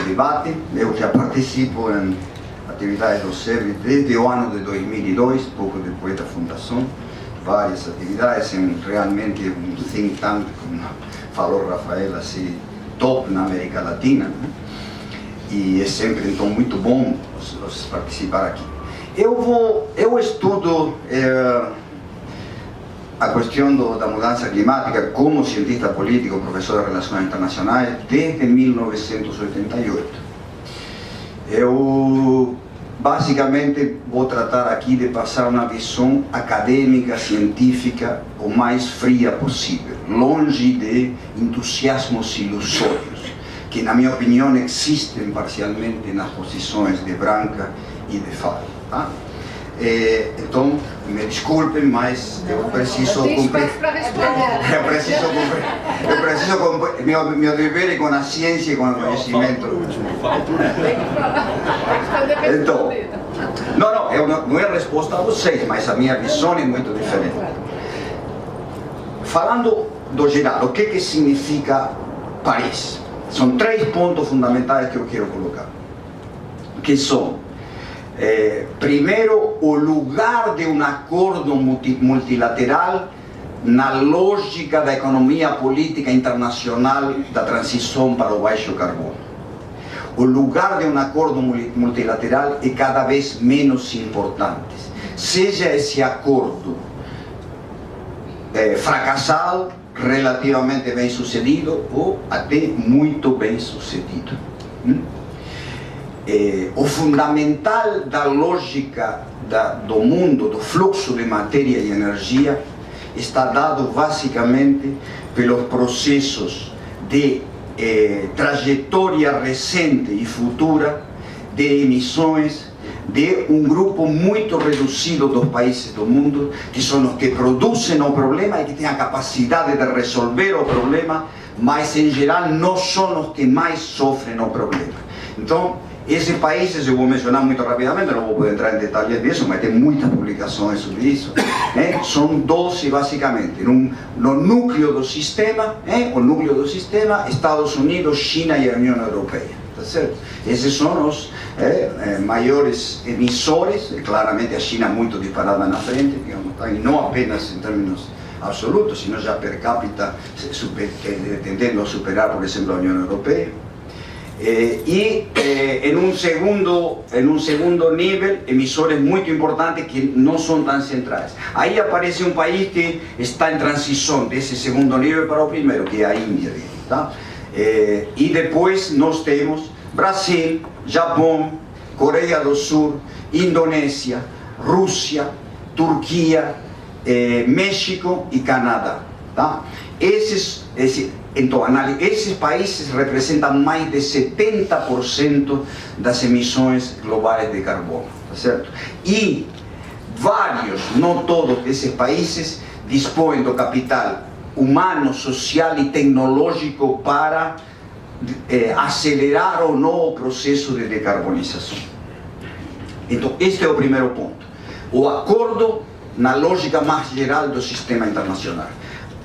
debate. Eu já participo em atividades do SEBRE desde o ano de 2002, pouco depois da fundação. Várias atividades, realmente um think tank, como falou Rafael, assim, top na América Latina, né? E é sempre então muito bom participar aqui. Eu estudo a questão da mudança climática como cientista político, professor de relações internacionais desde 1988. Eu basicamente vou tratar aqui de passar uma visão acadêmica, científica, o mais fria possível, longe de entusiasmos ilusórios, que na minha opinião existem parcialmente nas posições de Branca e de Fábio. Tá? Então, me desculpem, mas eu preciso cumprir. Eu preciso cumprir. Meu dever é com a ciência e com o conhecimento. Então, não é resposta a vocês, mas a minha visão é muito diferente. Falando do geral, o que significa Paris? São 3 pontos fundamentais que eu quero colocar, que são, primeiro, o lugar de um acordo multilateral na lógica da economia política internacional da transição para o baixo carbono. O lugar de um acordo multilateral é cada vez menos importante, seja esse acordo fracassado, relativamente bem sucedido ou até muito bem sucedido. O fundamental da lógica do mundo, do fluxo de matéria e energia, está dado basicamente pelos processos de trajetória recente e futura de emissões de um grupo muito reduzido dos países do mundo, que são os que produzem o problema e que têm a capacidade de resolver o problema, mas em geral não são os que mais sofrem o problema. Então, esses países, eu vou mencionar muito rapidamente, não vou poder entrar em detalhes disso, mas tem muitas publicações sobre isso, são 12 basicamente, no núcleo do sistema, Estados Unidos, China e a União Europeia. tá certo? Esses são os maiores emissores, claramente a China muito disparada na frente, digamos, tá? E não apenas em termos absolutos, sino já per capita, tendendo a superar, por exemplo, a União Europeia. Em um segundo nível, emissores muito importantes que não são tão centrais. Aí aparece um país que está em transição desse segundo nível para o primeiro, que é a Índia. Tá? E depois nós temos Brasil, Japão, Coreia do Sul, Indonésia, Rússia, Turquia, México e Canadá. Tá? Esses países representam mais de 70% das emissões globais de carbono, tá certo? E vários, não todos esses países, dispõem do capital humano, social e tecnológico para acelerar ou não o processo de decarbonização. Então, este é o primeiro ponto. O acordo na lógica mais geral do sistema internacional.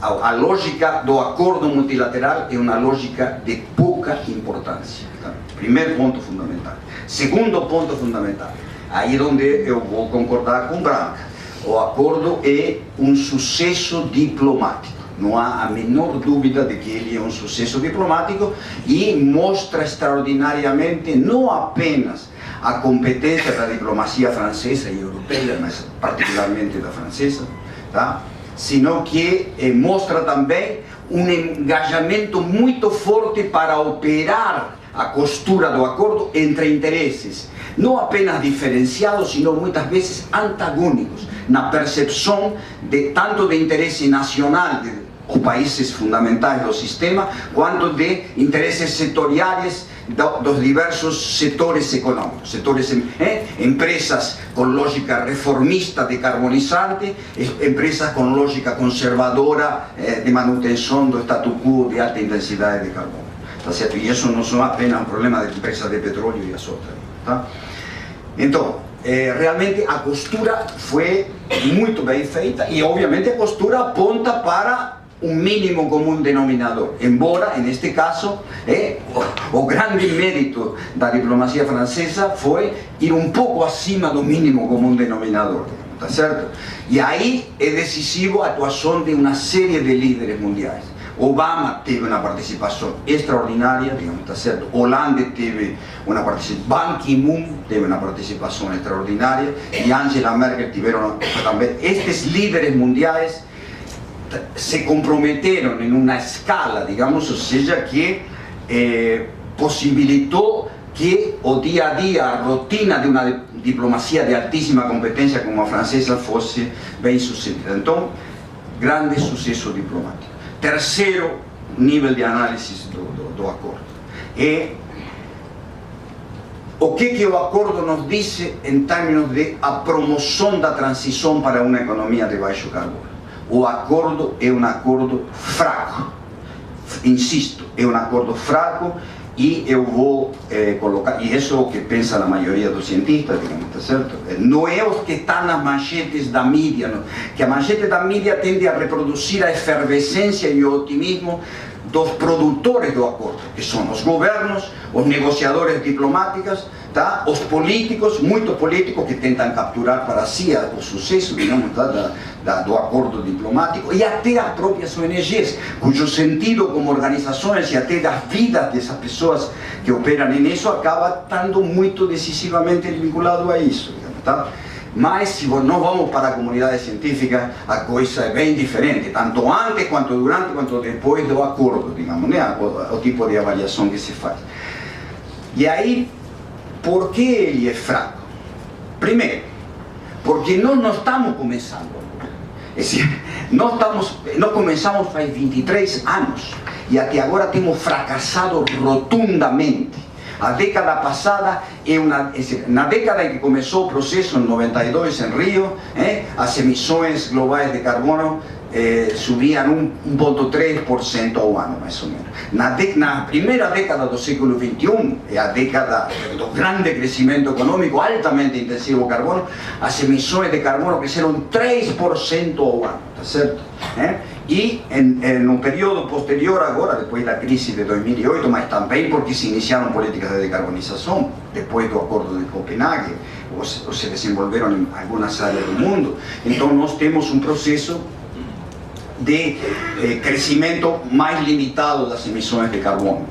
A lógica do acordo multilateral é uma lógica de pouca importância. Tá? Primeiro ponto fundamental. Segundo ponto fundamental, aí onde eu vou concordar com Branca, o acordo é um sucesso diplomático. Não há a menor dúvida de que ele é um sucesso diplomático e mostra extraordinariamente não apenas a competência da diplomacia francesa e europeia, mas particularmente da francesa, tá? Sino que mostra também um engajamento muito forte para operar a costura do acordo entre interesses, não apenas diferenciados, sino muitas vezes antagônicos, na percepção de tanto de interesse nacional os países fundamentais do sistema, quanto de interesses setoriais dos diversos setores econômicos, empresas com lógica reformista decarbonizante, empresas com lógica conservadora de manutenção do status quo de alta intensidade de carbono. Tá certo? E isso não são apenas um problema de empresas de petróleo e as outras. Tá? Então, realmente a costura foi muito bem feita e obviamente a costura aponta para um mínimo comum denominador, embora, neste caso, o grande mérito da diplomacia francesa foi ir um pouco acima do mínimo comum denominador, tá certo? E aí é decisivo a atuação de uma série de líderes mundiais. Obama teve uma participação extraordinária, digamos, tá certo? Hollande teve uma participação, Ban Ki-moon teve uma participação extraordinária e Angela Merkel tiveram também. Estes líderes mundiais se comprometeram em uma escala, digamos, ou seja, que possibilitou que o dia a dia, a rotina de uma diplomacia de altíssima competência como a francesa fosse bem sucedida. Então, grande sucesso diplomático. Terceiro nível de análise do acordo é o que o acordo nos diz em termos de a promoção da transição para uma economia de baixo carbono. O acordo é um acordo fraco, insisto, é um acordo fraco e eu vou colocar, e isso é o que pensa a maioria dos cientistas, digamos, tá certo? Não é o que está nas manchetes da mídia, não. Que a manchete da mídia tende a reproduzir a efervescência e o otimismo dos produtores do acordo, que são os governos, os negociadores diplomáticos, tá? Os políticos, muitos políticos que tentam capturar para si o sucesso, digamos, tá? do acordo diplomático, e até as próprias ONGs, cujo sentido como organizações e até das vidas dessas pessoas que operam nisso acaba estando muito decisivamente vinculado a isso, digamos, tá? Mas se nós vamos para a comunidade científica, a coisa é bem diferente, tanto antes, quanto durante, quanto depois do acordo, digamos, né? O tipo de avaliação que se faz. E aí, por que ele é fraco? Primeiro, porque nós não estamos começando. Nós começamos faz 23 anos e até agora temos fracassado rotundamente. A década passada, na década em que começou o processo, em 92, em Rio, as emissões globais de carbono subiam 1,3% ao ano, mais ou menos. Na primeira década do século XXI, a década do grande crescimento econômico, altamente intensivo ao carbono, as emissões de carbono cresceram 3% ao ano, tá certo? E no período posterior agora, depois da crise de 2008, mas também porque se iniciaram políticas de decarbonização, depois do Acordo de Copenhague, ou se desenvolveram em algumas áreas do mundo, então nós temos um processo de crescimento mais limitado das emissões de carbono,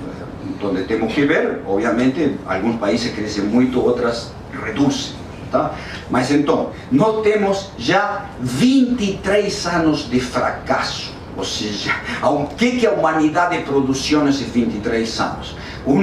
onde temos que ver, obviamente, alguns países crescem muito, outras reduzem. Tá? Mas então, nós temos já 23 anos de fracasso, ou seja, o que a humanidade produziu nesses 23 anos? Um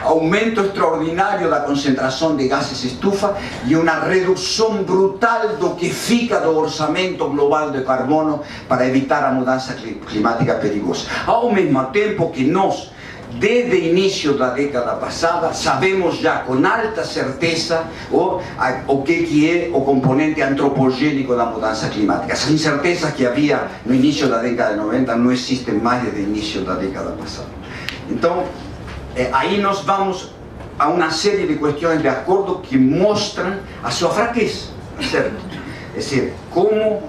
aumento extraordinário da concentração de gases estufa e uma redução brutal do que fica do orçamento global de carbono para evitar a mudança climática perigosa. Ao mesmo tempo que nós, desde o início da década passada, sabemos já com alta certeza o que é o componente antropogênico da mudança climática. As incertezas que havia no início da década de 90 não existem mais desde o início da década passada. Então, aí nós vamos a uma série de questões de acordo que mostram a sua fraqueza, certo? É dizer, como...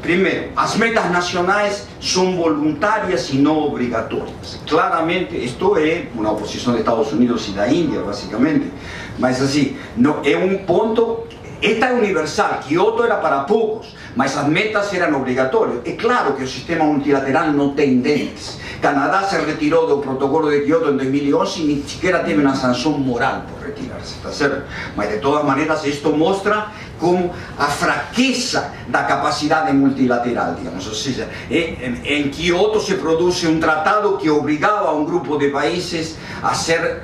primeiro, as metas nacionais são voluntárias e não obrigatórias. Claramente, isto é uma oposição dos Estados Unidos e da Índia, basicamente, mas assim, não, é um ponto, esta é universal, Kyoto era para poucos, mas as metas eram obrigatórias. É claro que o sistema multilateral não tem dentes. Canadá se retirou do protocolo de Kyoto em 2011 e nem sequer teve uma sanção moral por retirar-se, está certo? Mas de todas maneiras isto mostra como a fraqueza da capacidade multilateral, digamos, ou seja, em Kyoto se produz um tratado que obrigava um grupo de países a ser,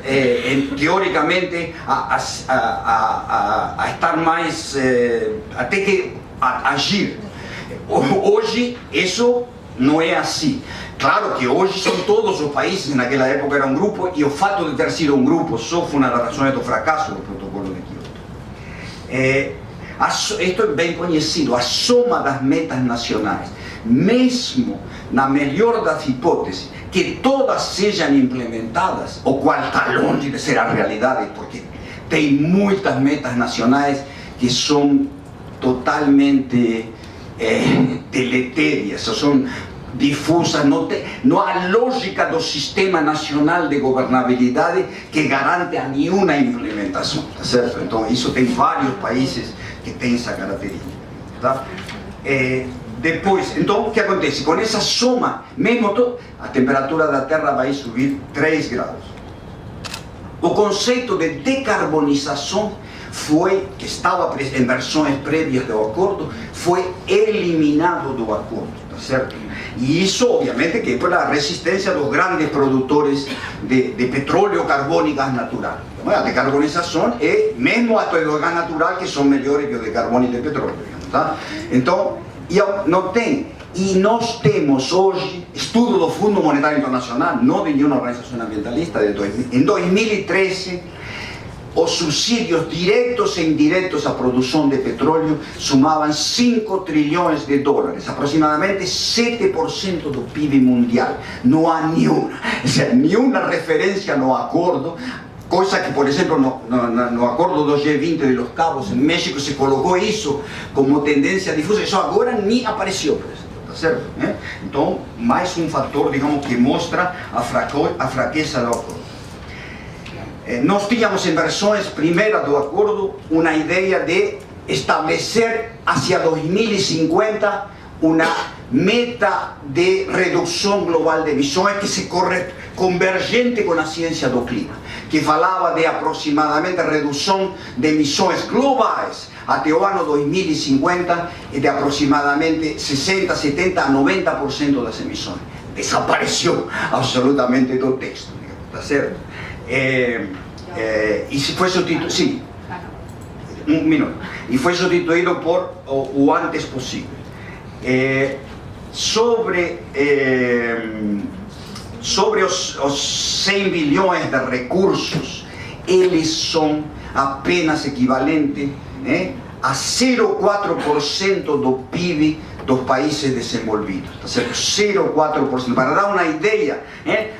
teoricamente, a estar mais, a ter que agir. Hoje isso não é assim. Claro que hoje são todos os países, naquela época era um grupo, e o fato de ter sido um grupo só foi uma das razões do fracasso do protocolo de Kyoto. Isto é bem conhecido, a soma das metas nacionais, mesmo na melhor das hipóteses, que todas sejam implementadas, o qual está longe de ser a realidade, porque tem muitas metas nacionais que são totalmente deletérias, são difusas, não há lógica do sistema nacional de governabilidade que garante a nenhuma implementação, tá certo? Então isso tem vários países que têm essa característica, tá? Depois, então o que acontece? Com essa soma, mesmo a temperatura da Terra vai subir 3 graus. O conceito de decarbonização que estava em versões prévias do acordo, foi eliminado do acordo, tá certo? E isso, obviamente, que é pela resistência dos grandes produtores de petróleo, carbono e gás natural. A decarbonização é mesmo até do gás natural, que são melhores que o de carbono e de petróleo, tá? Então, não tem. E nós temos hoje, estudo do Fundo Monetário Internacional, não de nenhuma organização ambientalista, em 2013, os subsídios diretos e indiretos à produção de petróleo sumavam 5 trilhões de dólares, aproximadamente 7% do PIB mundial. Não há nenhuma referência no acordo, coisa que, por exemplo, no acordo do G20 de Los Cabos, em México, se colocou isso como tendência difusa, isso agora nem apareceu, por exemplo, tá certo? Então, mais um fator, digamos, que mostra a fraqueza do acordo. Nós tínhamos em versões primeiras do acordo uma ideia de estabelecer hacia 2050 uma meta de redução global de emissões que se convergente com a ciência do clima, que falava de aproximadamente redução de emissões globais até o ano 2050 e de aproximadamente 60, 70 a 90% das emissões. Desapareceu absolutamente do texto, está certo? E se foi substituído, sim, um minuto, e foi substituído por o antes possível. Sobre os 100 bilhões de recursos, eles são apenas equivalentes a 0,4% do PIB dos países desenvolvidos, tá certo? 0,4%. Para dar uma ideia,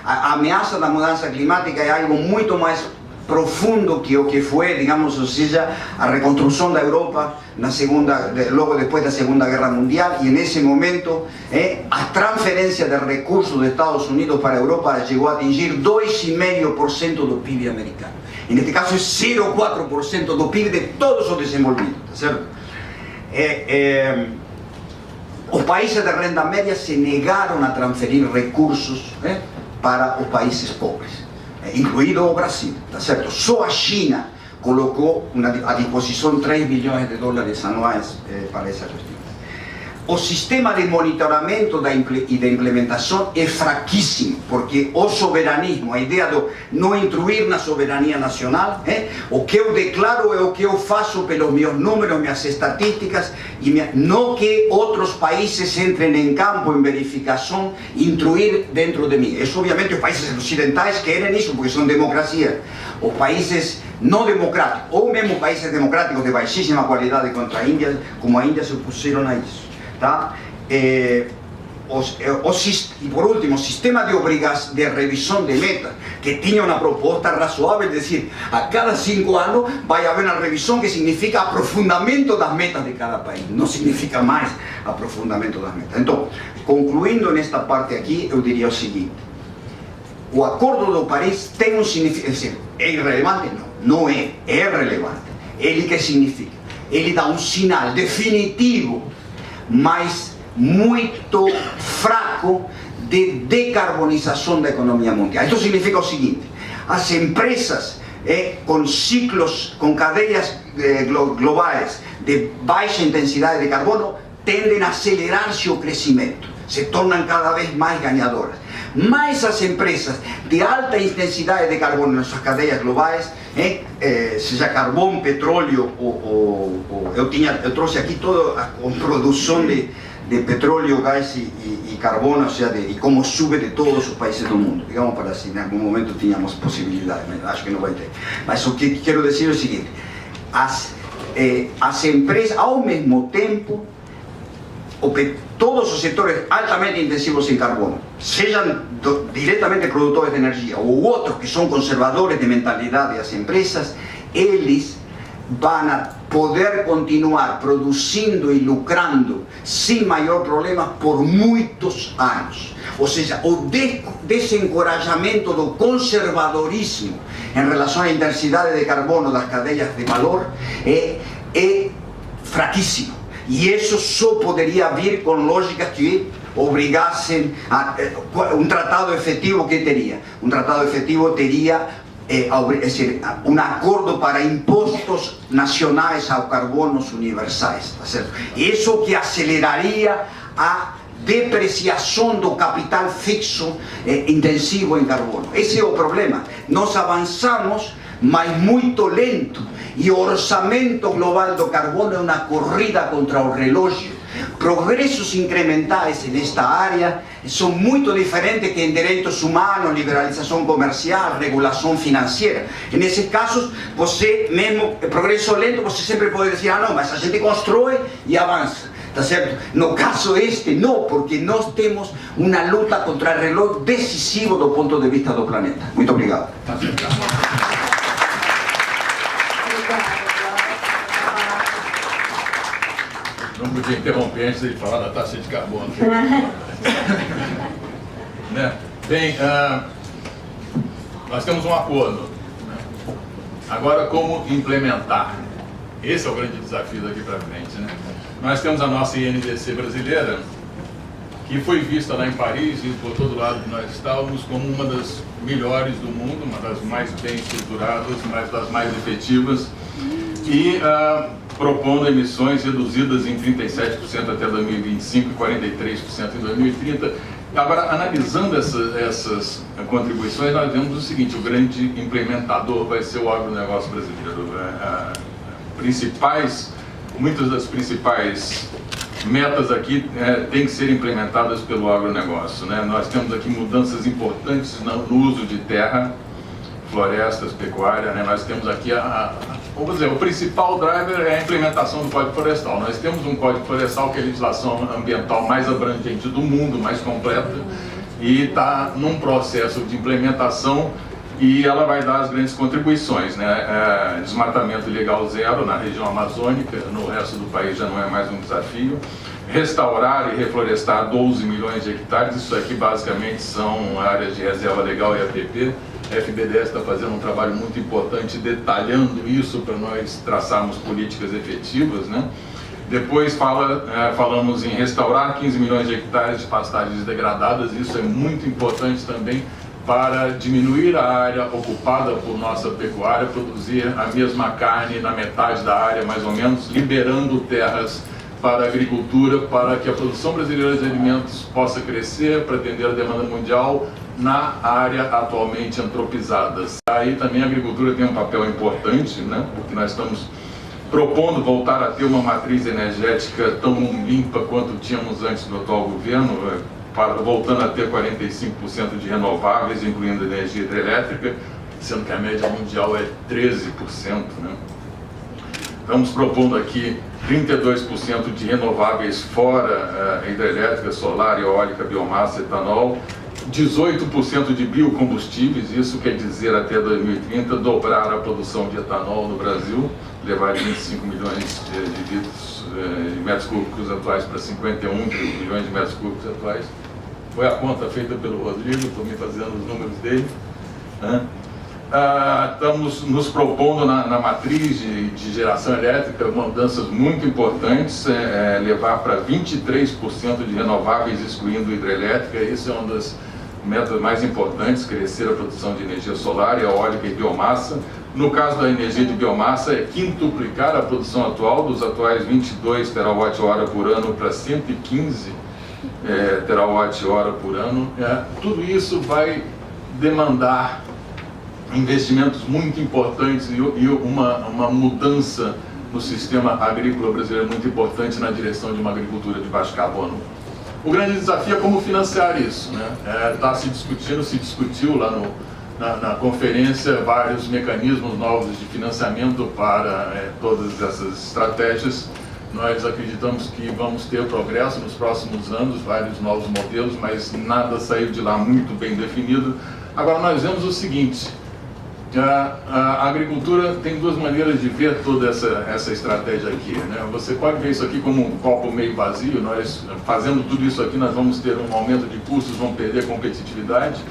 a ameaça da mudança climática é algo muito mais profundo que o que foi, digamos, ou seja, a reconstrução da Europa logo depois da Segunda Guerra Mundial, e nesse momento a transferência de recursos dos Estados Unidos para a Europa chegou a atingir 2,5% do PIB americano. E neste caso é 0,4% do PIB de todos os desenvolvidos, tá certo? Os países de renda média se negaram a transferir recursos para os países pobres, incluído o Brasil, tá certo? Só a China colocou à disposição 3 bilhões de dólares anuais para essa questão. O sistema de monitoramento e de implementação é fraquíssimo, porque o soberanismo, a ideia de não intruir na soberania nacional, o que eu declaro é o que eu faço pelos meus números, minhas estatísticas, não que outros países entrem em campo, em verificação, intruir dentro de mim. Isso, obviamente, os países ocidentais querem isso, porque são democracias. Os países não democráticos, ou mesmo países democráticos de baixíssima qualidade contra a Índia, como a Índia, se opuseram a isso. Tá? E por último, o sistema de revisão de metas, que tinha uma proposta razoável, de dizer, a cada 5 anos vai haver uma revisão, que significa aprofundamento das metas de cada país, não significa mais aprofundamento das metas. Então, concluindo nesta parte aqui, eu diria o seguinte: o Acordo de Paris tem um significado, é irrelevante? Não é relevante. Ele que significa? Ele dá um sinal definitivo, mas muito fraco, de decarbonização da economia mundial. Isso significa o seguinte: as empresas com ciclos, com cadeias globais de baixa intensidade de carbono tendem a acelerar seu crescimento, se tornam cada vez mais ganhadoras. Mas as empresas de alta intensidade de carbono nas suas cadeias globais, seja carvão, petróleo, eu trouxe aqui toda a produção de petróleo, gás e carbono, ou seja, e como sube de todos os países do mundo. Digamos para assim, em algum momento tínhamos possibilidade, mas acho que não vai ter. Mas o que quero dizer é o seguinte: as empresas, ao mesmo tempo, todos os setores altamente intensivos em carbono, sejam diretamente produtores de energia ou outros que são conservadores de mentalidade das empresas, eles vão poder continuar produzindo e lucrando sem maior problema por muitos anos. Ou seja, o desencorajamento do conservadorismo em relação à intensidade de carbono das cadeias de valor é fraquíssimo. E isso só poderia vir com lógicas que obrigassem a um tratado efetivo. Que teria? Um tratado efetivo teria um acordo para impostos nacionais ao carbonos universais, tá certo? Isso que aceleraria a depreciação do capital fixo intensivo em carbono. Esse é o problema. Nós avançamos, mas muito lento, e o orçamento global do carbono é uma corrida contra o relógio. Progressos incrementais nesta área são muito diferentes que em direitos humanos, liberalização comercial, regulação financeira. Nesses casos, você mesmo, progresso lento, você sempre pode dizer: ah, não, mas a gente constrói e avança. Tá certo? No caso não, porque nós temos uma luta contra o relógio decisivo do ponto de vista do planeta. Muito obrigado. Não podia interromper antes de falar da taxa de carbono. Né? Bem, nós temos um acordo. Agora, como implementar? Esse é o grande desafio daqui para frente, né? Nós temos a nossa INDC brasileira, que foi vista lá em Paris e por todo lado que nós estávamos como uma das melhores do mundo, uma das mais bem estruturadas, uma das mais efetivas, e propondo emissões reduzidas em 37% até 2025 e 43% em 2030. Agora, analisando essas contribuições, nós vemos o seguinte: o grande implementador vai ser o agronegócio brasileiro. Muitas das principais metas aqui têm que ser implementadas pelo agronegócio, né? Nós temos aqui mudanças importantes no uso de terra, florestas, pecuária, né? Nós temos aqui vamos dizer, o principal driver é a implementação do Código Florestal. Nós temos um Código Florestal que é a legislação ambiental mais abrangente do mundo, mais completa, e está num processo de implementação e ela vai dar as grandes contribuições, né? Desmatamento ilegal zero na região amazônica, no resto do país já não é mais um desafio. Restaurar e reflorestar 12 milhões de hectares, isso aqui basicamente são áreas de reserva legal e APP. A FBDS está fazendo um trabalho muito importante detalhando isso para nós traçarmos políticas efetivas, né? Depois falamos em restaurar 15 milhões de hectares de pastagens degradadas, isso é muito importante também para diminuir a área ocupada por nossa pecuária, produzir a mesma carne na metade da área, mais ou menos, liberando terras para a agricultura, para que a produção brasileira de alimentos possa crescer, para atender a demanda mundial na área atualmente antropizada. Aí também a agricultura tem um papel importante, né? Porque nós estamos propondo voltar a ter uma matriz energética tão limpa quanto tínhamos antes do atual governo, voltando a ter 45% de renováveis, incluindo energia hidrelétrica, sendo que a média mundial é 13%, né? Estamos propondo aqui 32% de renováveis fora hidrelétrica, solar, eólica, biomassa, etanol, 18% de biocombustíveis, isso quer dizer até 2030 dobrar a produção de etanol no Brasil, levar de 25 milhões de metros cúbicos atuais para 51 milhões de metros cúbicos atuais. Foi a conta feita pelo Rodrigo, estou me fazendo os números dele, né? Estamos nos propondo na matriz de geração elétrica mudanças muito importantes, levar para 23% de renováveis, excluindo hidrelétrica. Isso é uma das metas mais importantes, crescer a produção de energia solar, eólica e biomassa. No caso da energia de biomassa, é quintuplicar a produção atual, dos atuais 22 terawatt-hora por ano para 115 terawatt-hora por ano. Tudo isso vai demandar investimentos muito importantes e uma mudança no sistema agrícola brasileiro muito importante na direção de uma agricultura de baixo carbono. O grande desafio é como financiar isso, né? Se discutiu lá na conferência vários mecanismos novos de financiamento para todas essas estratégias. Nós acreditamos que vamos ter progresso nos próximos anos, vários novos modelos, mas nada saiu de lá muito bem definido. Agora nós vemos o seguinte: a agricultura tem duas maneiras de ver toda essa estratégia aqui, né? Você pode ver isso aqui como um copo meio vazio. Nós, fazendo tudo isso aqui, nós vamos ter um aumento de custos, vamos perder competitividade,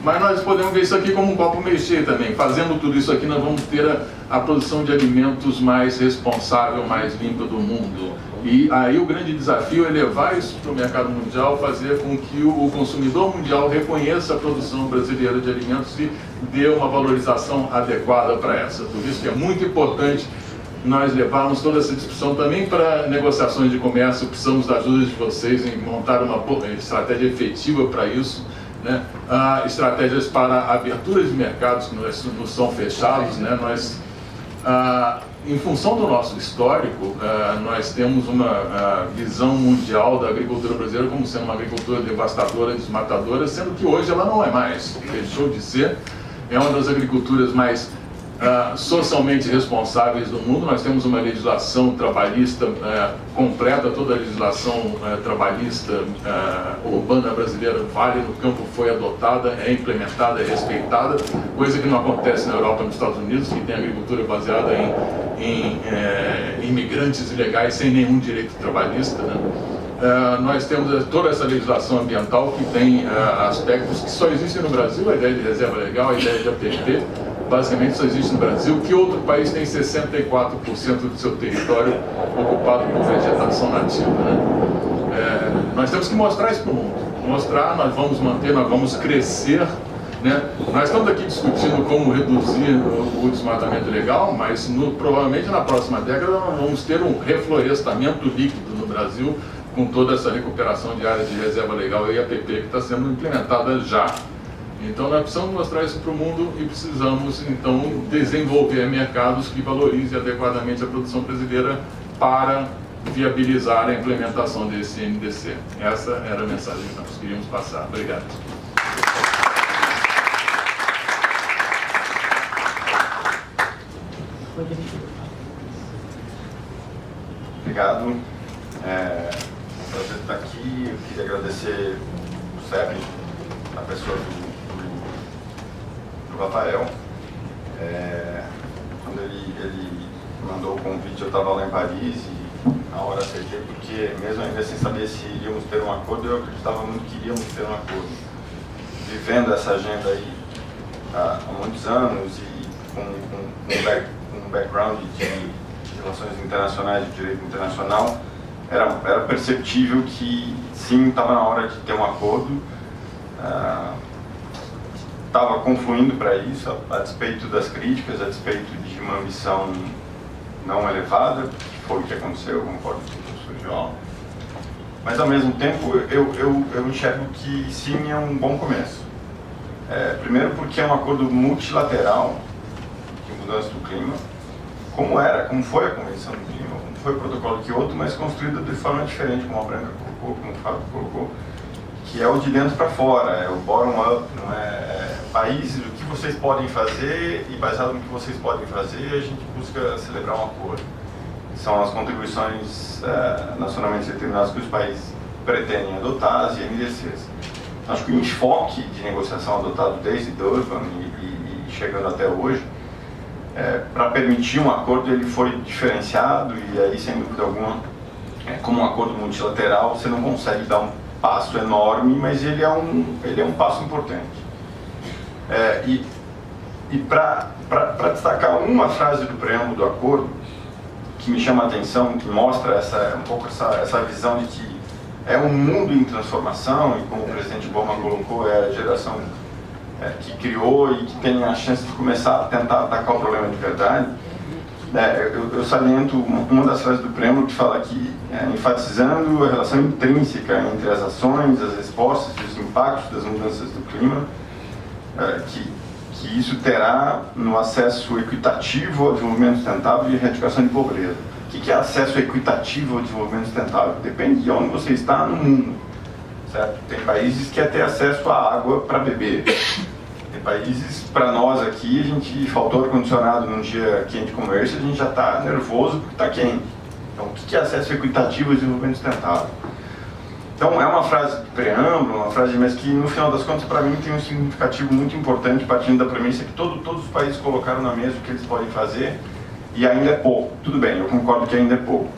mas nós podemos ver isso aqui como um copo meio cheio também. Fazendo tudo isso aqui, nós vamos ter a produção de alimentos mais responsável, mais limpa do mundo. E aí o grande desafio é levar isso para o mercado mundial, fazer com que o consumidor mundial reconheça a produção brasileira de alimentos e dê uma valorização adequada para essa. Por isso que é muito importante nós levarmos toda essa discussão também para negociações de comércio. Precisamos da ajuda de vocês em montar uma estratégia efetiva para isso, né? Estratégias para aberturas de mercados que nos são fechados, né? Em função do nosso histórico, nós temos uma visão mundial da agricultura brasileira como sendo uma agricultura devastadora, desmatadora, sendo que hoje ela não é mais, deixou de ser. É uma das agriculturas mais socialmente responsáveis do mundo. Nós temos uma legislação trabalhista completa, toda a legislação trabalhista urbana brasileira vale no campo, foi adotada, é implementada, é respeitada, coisa que não acontece na Europa e nos Estados Unidos, que tem agricultura baseada em imigrantes ilegais sem nenhum direito trabalhista, né? Nós temos toda essa legislação ambiental que tem aspectos que só existem no Brasil, a ideia de reserva legal, a ideia de APP, basicamente só existe no Brasil. Que outro país tem 64% do seu território ocupado por vegetação nativa, né? Nós temos que mostrar isso para o mundo. Mostrar, nós vamos manter, nós vamos crescer, né? Nós estamos aqui discutindo como reduzir o desmatamento ilegal, mas provavelmente na próxima década nós vamos ter um reflorestamento líquido no Brasil, com toda essa recuperação de áreas de reserva legal e APP que está sendo implementada já. Então nós precisamos mostrar isso para o mundo e precisamos então desenvolver mercados que valorizem adequadamente a produção brasileira para viabilizar a implementação desse NDC. Essa era a mensagem que nós queríamos passar. Obrigado. Obrigado. Um prazer estar aqui. Eu queria agradecer o SEBRE, a pessoa do para o Rafael. Quando ele mandou o convite, eu estava lá em Paris e na hora aceitei, porque mesmo ainda sem saber se iríamos ter um acordo, eu acreditava muito que iríamos ter um acordo. Vivendo essa agenda aí há muitos anos e com um background de relações internacionais, de direito internacional, era perceptível que sim, estava na hora de ter um acordo. Estava confluindo para isso, a despeito das críticas, a despeito de uma ambição não elevada, que foi o que aconteceu, eu concordo com o professor João. Mas, ao mesmo tempo, eu enxergo que sim, é um bom começo. Primeiro porque é um acordo multilateral de mudança do clima, como foi a Convenção do Clima, como foi o Protocolo de Kyoto, mas construído de forma diferente, como a Branca colocou, como o Fábio colocou, que é o de dentro para fora, é o bottom-up, não é países, o que vocês podem fazer, e baseado no que vocês podem fazer, a gente busca celebrar um acordo. São as contribuições nacionalmente determinadas que os países pretendem adotar, as INDCs. Acho que o enfoque de negociação adotado desde Durban e chegando até hoje, para permitir um acordo, ele foi diferenciado, e aí, sem dúvida alguma, como um acordo multilateral, você não consegue dar um passo enorme, mas ele é um passo importante. E para destacar uma frase do preâmbulo do acordo, que me chama a atenção, que mostra um pouco essa visão de que é um mundo em transformação, e como o presidente Obama colocou, é a geração que criou e que tem a chance de começar a tentar atacar o problema de verdade. Eu saliento uma das frases do preâmbulo que fala que, enfatizando a relação intrínseca entre as ações, as respostas e os impactos das mudanças do clima, que isso terá no acesso equitativo ao desenvolvimento sustentável e erradicação de pobreza. O que é acesso equitativo ao desenvolvimento sustentável? Depende de onde você está no mundo, certo? Tem países que querem ter acesso à água para beber. Tem países, para nós aqui, a gente faltou ar-condicionado num dia quente como esse, a gente já está nervoso porque está quente. Então, o que é acesso equitativo ao desenvolvimento sustentável? Então, é uma frase de preâmbulo, uma frase, mas que, no final das contas, para mim, tem um significativo muito importante, partindo da premissa que todos os países colocaram na mesa o que eles podem fazer, e ainda é pouco. Tudo bem, eu concordo que ainda é pouco.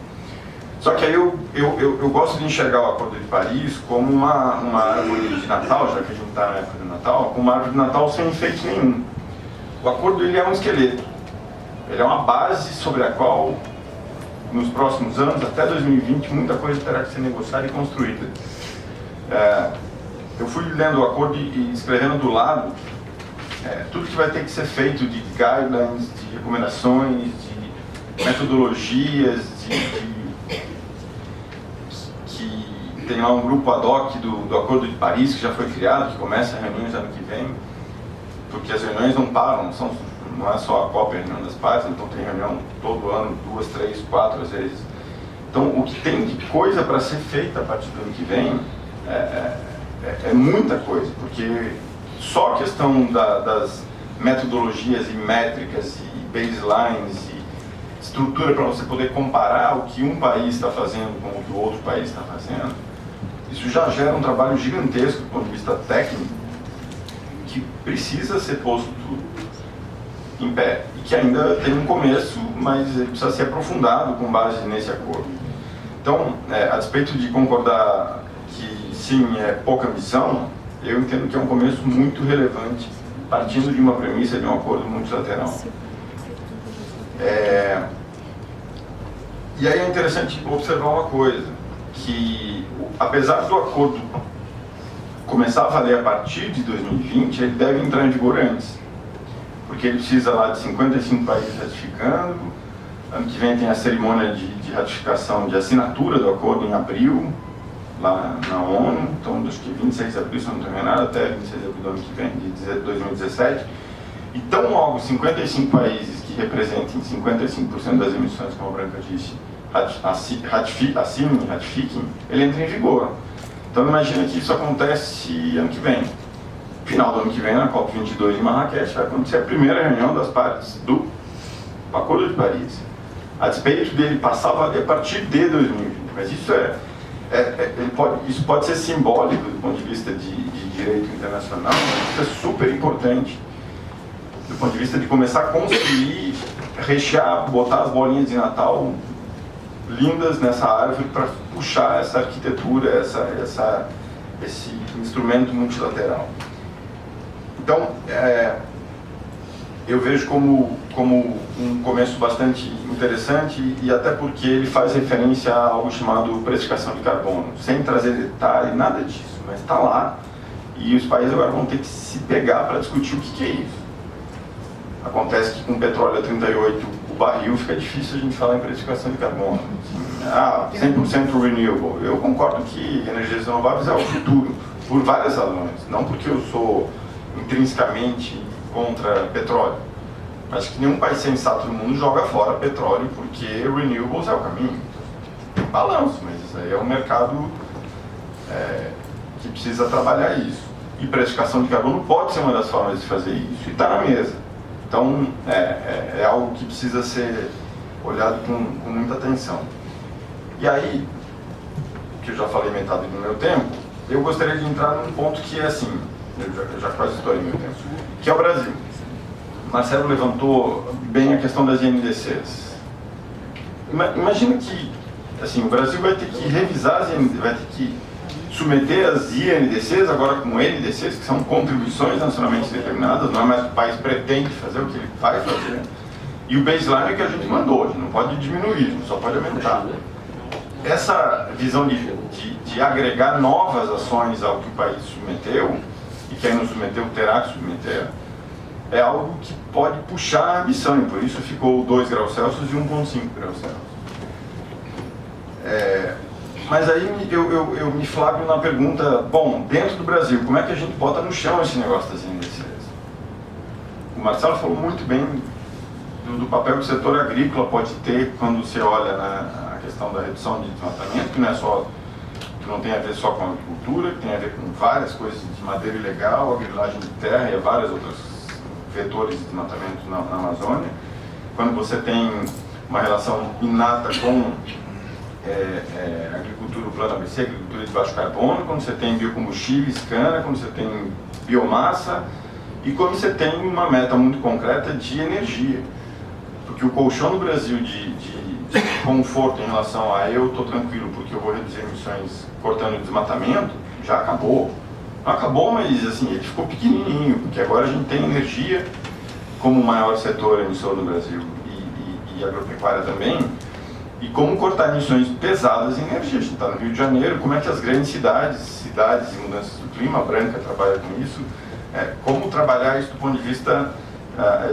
Só que aí eu gosto de enxergar o Acordo de Paris como uma árvore de Natal, já que a gente está na época do Natal, como uma árvore de Natal sem enfeite nenhum. O acordo ele é um esqueleto, ele é uma base sobre a qual, nos próximos anos, até 2020, muita coisa terá que ser negociada e construída. Eu fui lendo o acordo e escrevendo do lado tudo que vai ter que ser feito de guidelines, de recomendações, de metodologias, que tem lá um grupo ad hoc do Acordo de Paris, que já foi criado, que começa reuniões ano que vem, porque as reuniões não param, não é só a COP, a reunião das partes, então tem reunião todo ano, 2, 3, 4 às vezes. Então, o que tem de coisa para ser feita a partir do ano que vem é muita coisa, porque só a questão das metodologias e métricas e baselines e estrutura para você poder comparar o que um país está fazendo com o que o outro país está fazendo, isso já gera um trabalho gigantesco do ponto de vista técnico que precisa ser posto em pé e que ainda tem um começo, mas precisa ser aprofundado com base nesse acordo. Então, a despeito de concordar que sim, é pouca ambição, eu entendo que é um começo muito relevante, partindo de uma premissa de um acordo multilateral. E aí é interessante observar uma coisa, que apesar do acordo começar a valer a partir de 2020, ele deve entrar em vigor antes, porque ele precisa lá de 55 países ratificando. Ano que vem tem a cerimônia de ratificação, de assinatura do acordo em abril, lá na ONU, então acho que 26 de abril, se não estou enganado, até 26 de abril do ano que vem, de 2017. E tão logo 55 países que representem 55% das emissões, como a Branca disse, assinem, ratifiquem, ele entra em vigor. Então imagina que isso acontece ano que vem. Final do ano que vem, na COP22 em Marrakech, vai acontecer a primeira reunião das partes do Acordo de Paris. A despeito dele passar a valer a partir de 2020. Mas isso isso pode ser simbólico do ponto de vista de direito internacional, mas isso é super importante. do ponto de vista de começar a construir, rechear, botar as bolinhas de Natal lindas nessa árvore para puxar essa arquitetura, esse instrumento multilateral. Então, eu vejo como um começo bastante interessante, e até porque ele faz referência a algo chamado precificação de carbono, sem trazer detalhe, nada disso, mas está lá, e os países agora vão ter que se pegar para discutir o que é isso. Acontece que com petróleo a 38 o barril fica difícil a gente falar em precificação de carbono. 100% renewable. Eu concordo que energias renováveis é o futuro, por várias razões. Não porque eu sou intrinsecamente contra petróleo, mas que nenhum país sensato do mundo joga fora petróleo porque renewables é o caminho. Tem balanço, mas isso aí é um mercado que precisa trabalhar isso. E precificação de carbono pode ser uma das formas de fazer isso, e está na mesa. Então, é algo que precisa ser olhado com muita atenção. E aí, que eu já falei metade do meu tempo, eu gostaria de entrar num ponto que é assim, eu já quase estourei meu tempo, que é o Brasil. Marcelo levantou bem a questão das INDCs. Imagina que assim, o Brasil vai ter que revisar as INDCs, vai ter que submeter as INDCs, agora com NDCs, que são contribuições nacionalmente determinadas, não é mais que o país pretende fazer, o que ele vai fazer. E o baseline é que a gente mandou, a gente não pode diminuir, a gente só pode aumentar. Essa visão de agregar novas ações ao que o país submeteu, e quem não submeteu terá que submeter, é algo que pode puxar a ambição, e por isso ficou 2 graus Celsius e 1,5 graus Celsius. Mas aí eu me flagro na pergunta, bom, dentro do Brasil, como é que a gente bota no chão esse negócio das INDCs? O Marcelo falou muito bem do papel que o setor agrícola pode ter quando você olha na questão da redução de desmatamento, que não é só, que não tem a ver só com a agricultura, que tem a ver com várias coisas de madeira ilegal, a grilagem de terra e vários outros vetores de desmatamento na Amazônia. Quando você tem uma relação inata com agricultura, o plano ABC, agricultura de baixo carbono, quando você tem biocombustíveis, cana, quando você tem biomassa e quando você tem uma meta muito concreta de energia. Porque o colchão no Brasil de conforto em relação a eu estou tranquilo porque eu vou reduzir emissões cortando o desmatamento, já acabou. Não acabou, mas assim, ele ficou pequenininho, porque agora a gente tem energia como o maior setor emissor no Brasil e agropecuária também. E como cortar emissões pesadas em energia. A gente está no Rio de Janeiro, como é que as grandes cidades e mudanças do clima, a Branca trabalha com isso, como trabalhar isso do ponto de vista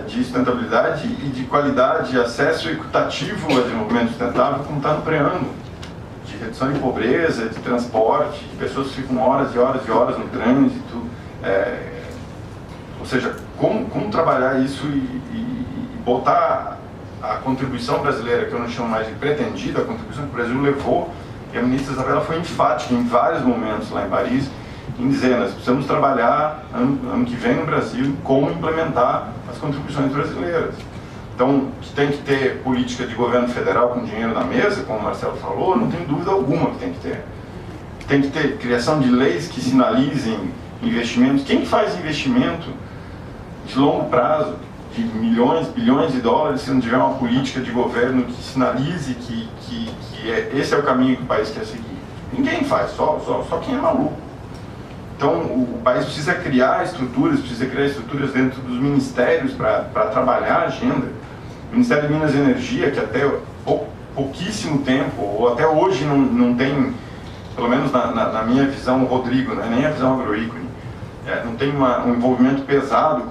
de sustentabilidade e de qualidade, acesso equitativo a desenvolvimento sustentável, como está no preâmbulo, de redução de pobreza, de transporte, de pessoas que ficam horas e horas e horas no trânsito, ou seja, como trabalhar isso e botar a contribuição brasileira, que eu não chamo mais de pretendida, a contribuição que o Brasil levou, e a ministra Isabela foi enfática em vários momentos lá em Paris, em dizer, nós precisamos trabalhar ano que vem no Brasil como implementar as contribuições brasileiras. Então, tem que ter política de governo federal com dinheiro na mesa, como o Marcelo falou, não tem dúvida alguma que tem que ter. Tem que ter criação de leis que sinalizem investimentos. Quem faz investimento de longo prazo, de milhões, bilhões de dólares, se não tiver uma política de governo que sinalize que esse é o caminho que o país quer seguir? Ninguém faz, só quem é maluco. Então, o país precisa criar estruturas dentro dos ministérios para trabalhar a agenda. O Ministério de Minas e Energia, que até pouquíssimo tempo, ou até hoje não tem, pelo menos na minha visão, Rodrigo, né, nem a visão agroícola, não tem um envolvimento pesado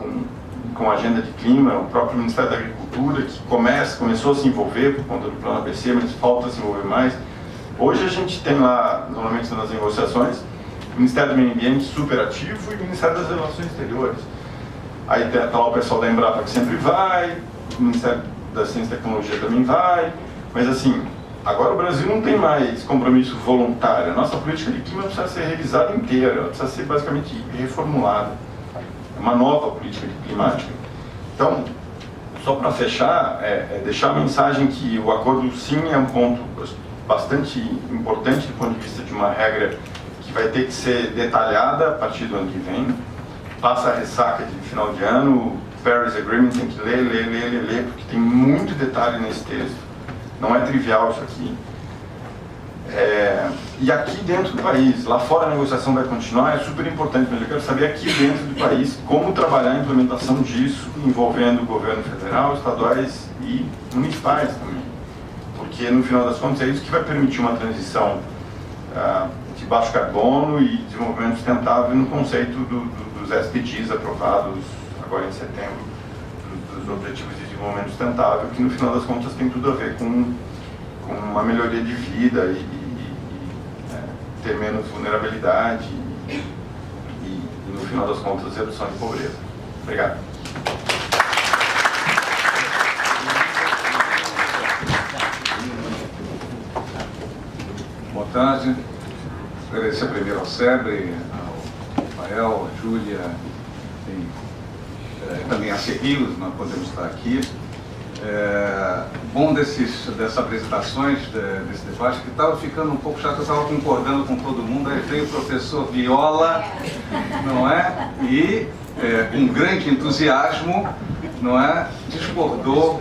com a agenda de clima. O próprio Ministério da Agricultura, que começou a se envolver por conta do plano ABC, mas falta se envolver mais. Hoje a gente tem lá, normalmente nas negociações, o Ministério do Meio Ambiente super ativo e o Ministério das Relações Exteriores. Aí está lá o pessoal da Embrapa que sempre vai, o Ministério da Ciência e Tecnologia também vai, mas assim, agora o Brasil não tem mais compromisso voluntário. A nossa política de clima precisa ser revisada inteira, ela precisa ser basicamente reformulada. É uma nova política climática. Então, só para fechar, deixar a mensagem que o acordo sim é um ponto bastante importante do ponto de vista de uma regra que vai ter que ser detalhada a partir do ano que vem. Passa a ressaca de final de ano, Paris Agreement, tem que ler, porque tem muito detalhe nesse texto. Não é trivial isso aqui. E aqui dentro do país, lá fora a negociação vai continuar, é super importante, mas eu quero saber aqui dentro do país como trabalhar a implementação disso, envolvendo o governo federal, estaduais e municipais também. Porque no final das contas é isso que vai permitir uma transição de baixo carbono e desenvolvimento sustentável no conceito dos SDGs aprovados agora em setembro, dos Objetivos de Desenvolvimento Sustentável, que no final das contas tem tudo a ver com uma melhoria de vida e ter menos vulnerabilidade e no final das contas, redução de pobreza. Obrigado. Boa tarde. Agradecer primeiro ao SEBRE, ao Rafael, a Júlia, também a Serrios, nós podemos estar aqui. Bom dessas apresentações, desse debate, que estava ficando um pouco chato, eu estava concordando com todo mundo, aí veio o professor Viola, não é? E, com grande entusiasmo, não é? Discordou,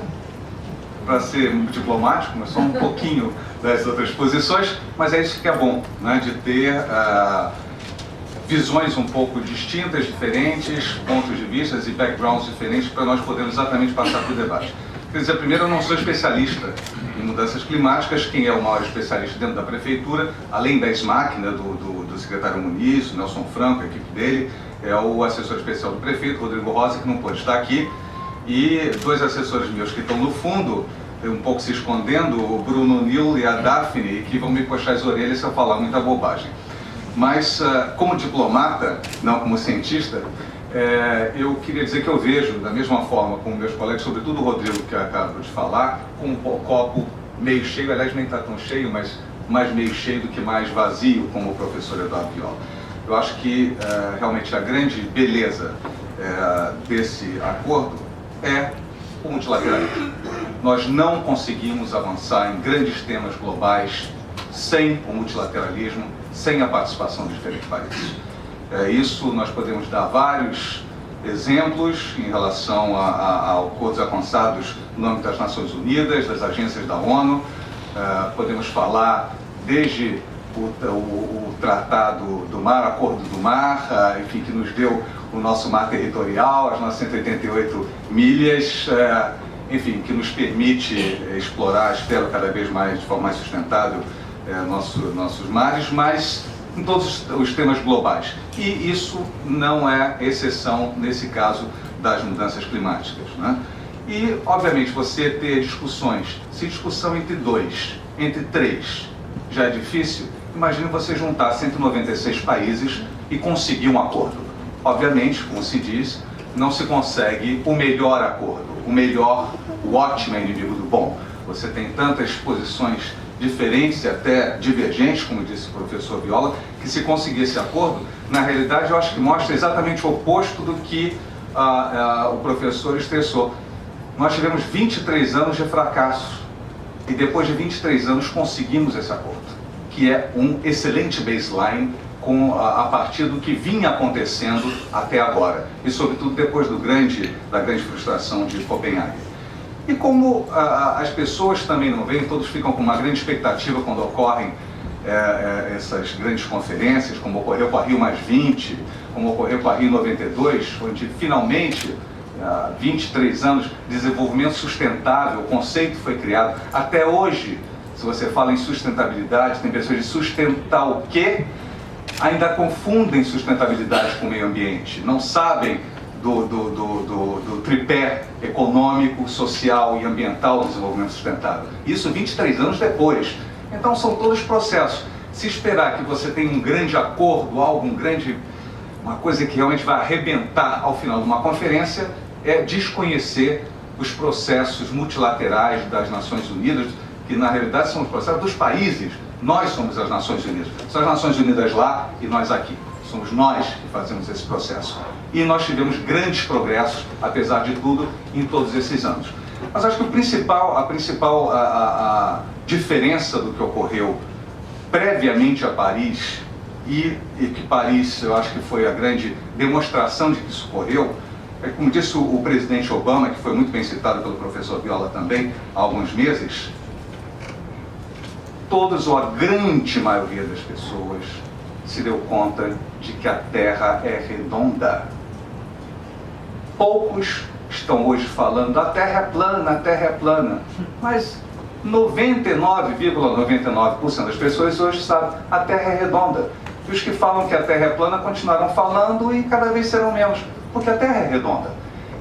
para ser diplomático, mas só um pouquinho das outras posições, mas é isso que é bom, né? De ter visões um pouco distintas, diferentes, pontos de vista e backgrounds diferentes para nós podermos exatamente passar para o debate. Quer dizer, primeiro, eu não sou especialista em mudanças climáticas. Quem é o maior especialista dentro da prefeitura, além da SMAC, né, do secretário Muniz, Nelson Franco, a equipe dele, é o assessor especial do prefeito, Rodrigo Rosa, que não pôde estar aqui, e dois assessores meus que estão no fundo, um pouco se escondendo, o Bruno Nil e a Daphne, que vão me puxar as orelhas se eu falar muita bobagem. Mas, como diplomata, não como cientista, eu queria dizer que eu vejo, da mesma forma como meus colegas, sobretudo o Rodrigo, que acabo de falar, com um copo meio cheio, aliás nem está tão cheio, mas mais meio cheio do que mais vazio, como o professor Eduardo Viola. Eu acho que realmente a grande beleza desse acordo é o multilateralismo. Nós não conseguimos avançar em grandes temas globais sem o multilateralismo, sem a participação dos diferentes países. Isso nós podemos dar vários exemplos em relação a acordos alcançados no âmbito das Nações Unidas, das agências da ONU. Podemos falar desde o Tratado do Mar, Acordo do Mar, enfim, que nos deu o nosso mar territorial, as nossas 188 milhas, enfim, que nos permite explorar, espero, cada vez mais, de forma mais sustentável, nossos mares, mas em todos os temas globais. E isso não é exceção, nesse caso, das mudanças climáticas, né? E, obviamente, você ter discussões, se discussão entre 2, entre 3 já é difícil, imagine você juntar 196 países e conseguir um acordo. Obviamente, como se diz, não se consegue o melhor acordo, o ótimo é inimigo do bom. Você tem tantas posições diferentes e até divergentes, como disse o professor Viola, que se conseguir esse acordo, na realidade eu acho que mostra exatamente o oposto do que o professor estressou. Nós tivemos 23 anos de fracasso e depois de 23 anos conseguimos esse acordo, que é um excelente baseline a partir do que vinha acontecendo até agora e sobretudo depois da grande frustração de Copenhague. E como as pessoas também não veem, todos ficam com uma grande expectativa quando ocorrem essas grandes conferências, como ocorreu com a Rio +20, como ocorreu com a Rio 92, onde finalmente, há 23 anos, desenvolvimento sustentável, o conceito foi criado. Até hoje, se você fala em sustentabilidade, tem pessoas de sustentar o quê? Ainda confundem sustentabilidade com o meio ambiente, não sabem do tripé econômico, social e ambiental do desenvolvimento sustentável. Isso 23 anos depois. Então são todos processos. Se esperar que você tenha um grande acordo, uma coisa que realmente vai arrebentar ao final de uma conferência, é desconhecer os processos multilaterais das Nações Unidas, que na realidade são os processos dos países. Nós somos as Nações Unidas. São as Nações Unidas lá e nós aqui. Somos nós que fazemos esse processo. E nós tivemos grandes progressos, apesar de tudo, em todos esses anos. Mas acho que a principal diferença do que ocorreu previamente a Paris, e que Paris, eu acho que foi a grande demonstração de que isso ocorreu, como disse o presidente Obama, que foi muito bem citado pelo professor Viola também, há alguns meses, todos ou a grande maioria das pessoas se deu conta de que a Terra é redonda. Poucos estão hoje falando a Terra é plana, mas 99,99% das pessoas hoje sabem a Terra é redonda. E os que falam que a Terra é plana continuaram falando e cada vez serão menos, porque a Terra é redonda.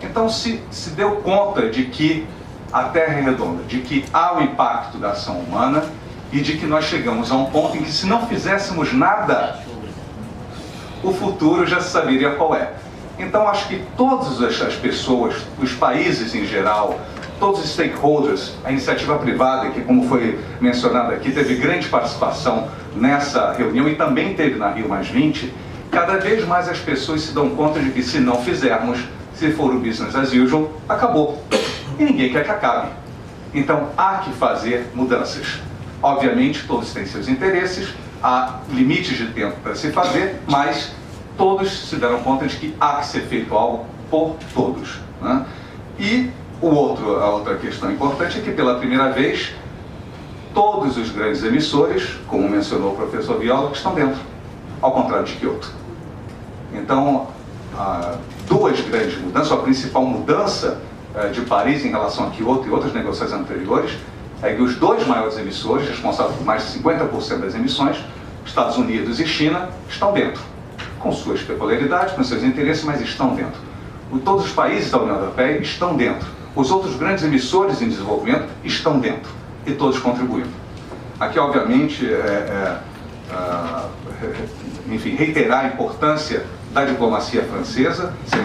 Então se deu conta de que a Terra é redonda, de que há o impacto da ação humana e de que nós chegamos a um ponto em que, se não fizéssemos nada, o futuro já se saberia qual é. Então acho que todas as pessoas, os países em geral, todos os stakeholders, a iniciativa privada, que, como foi mencionado aqui, teve grande participação nessa reunião e também teve na Rio+20, cada vez mais as pessoas se dão conta de que, se não fizermos, se for o business as usual, acabou. E ninguém quer que acabe. Então há que fazer mudanças. Obviamente todos têm seus interesses, há limites de tempo para se fazer, mas todos se deram conta de que há que ser feito algo por todos, né? E a outra questão importante é que, pela primeira vez, todos os grandes emissores, como mencionou o professor Viola, estão dentro, ao contrário de Kyoto. Então, duas grandes mudanças, a principal mudança de Paris em relação a Kyoto e outras negociações anteriores, é que os dois maiores emissores, responsáveis por mais de 50% das emissões, Estados Unidos e China, estão dentro, com suas peculiaridades, com seus interesses, mas estão dentro. Todos os países da União Europeia estão dentro. Os outros grandes emissores em desenvolvimento estão dentro, e todos contribuindo. Aqui, obviamente, enfim, reiterar a importância da diplomacia francesa, sem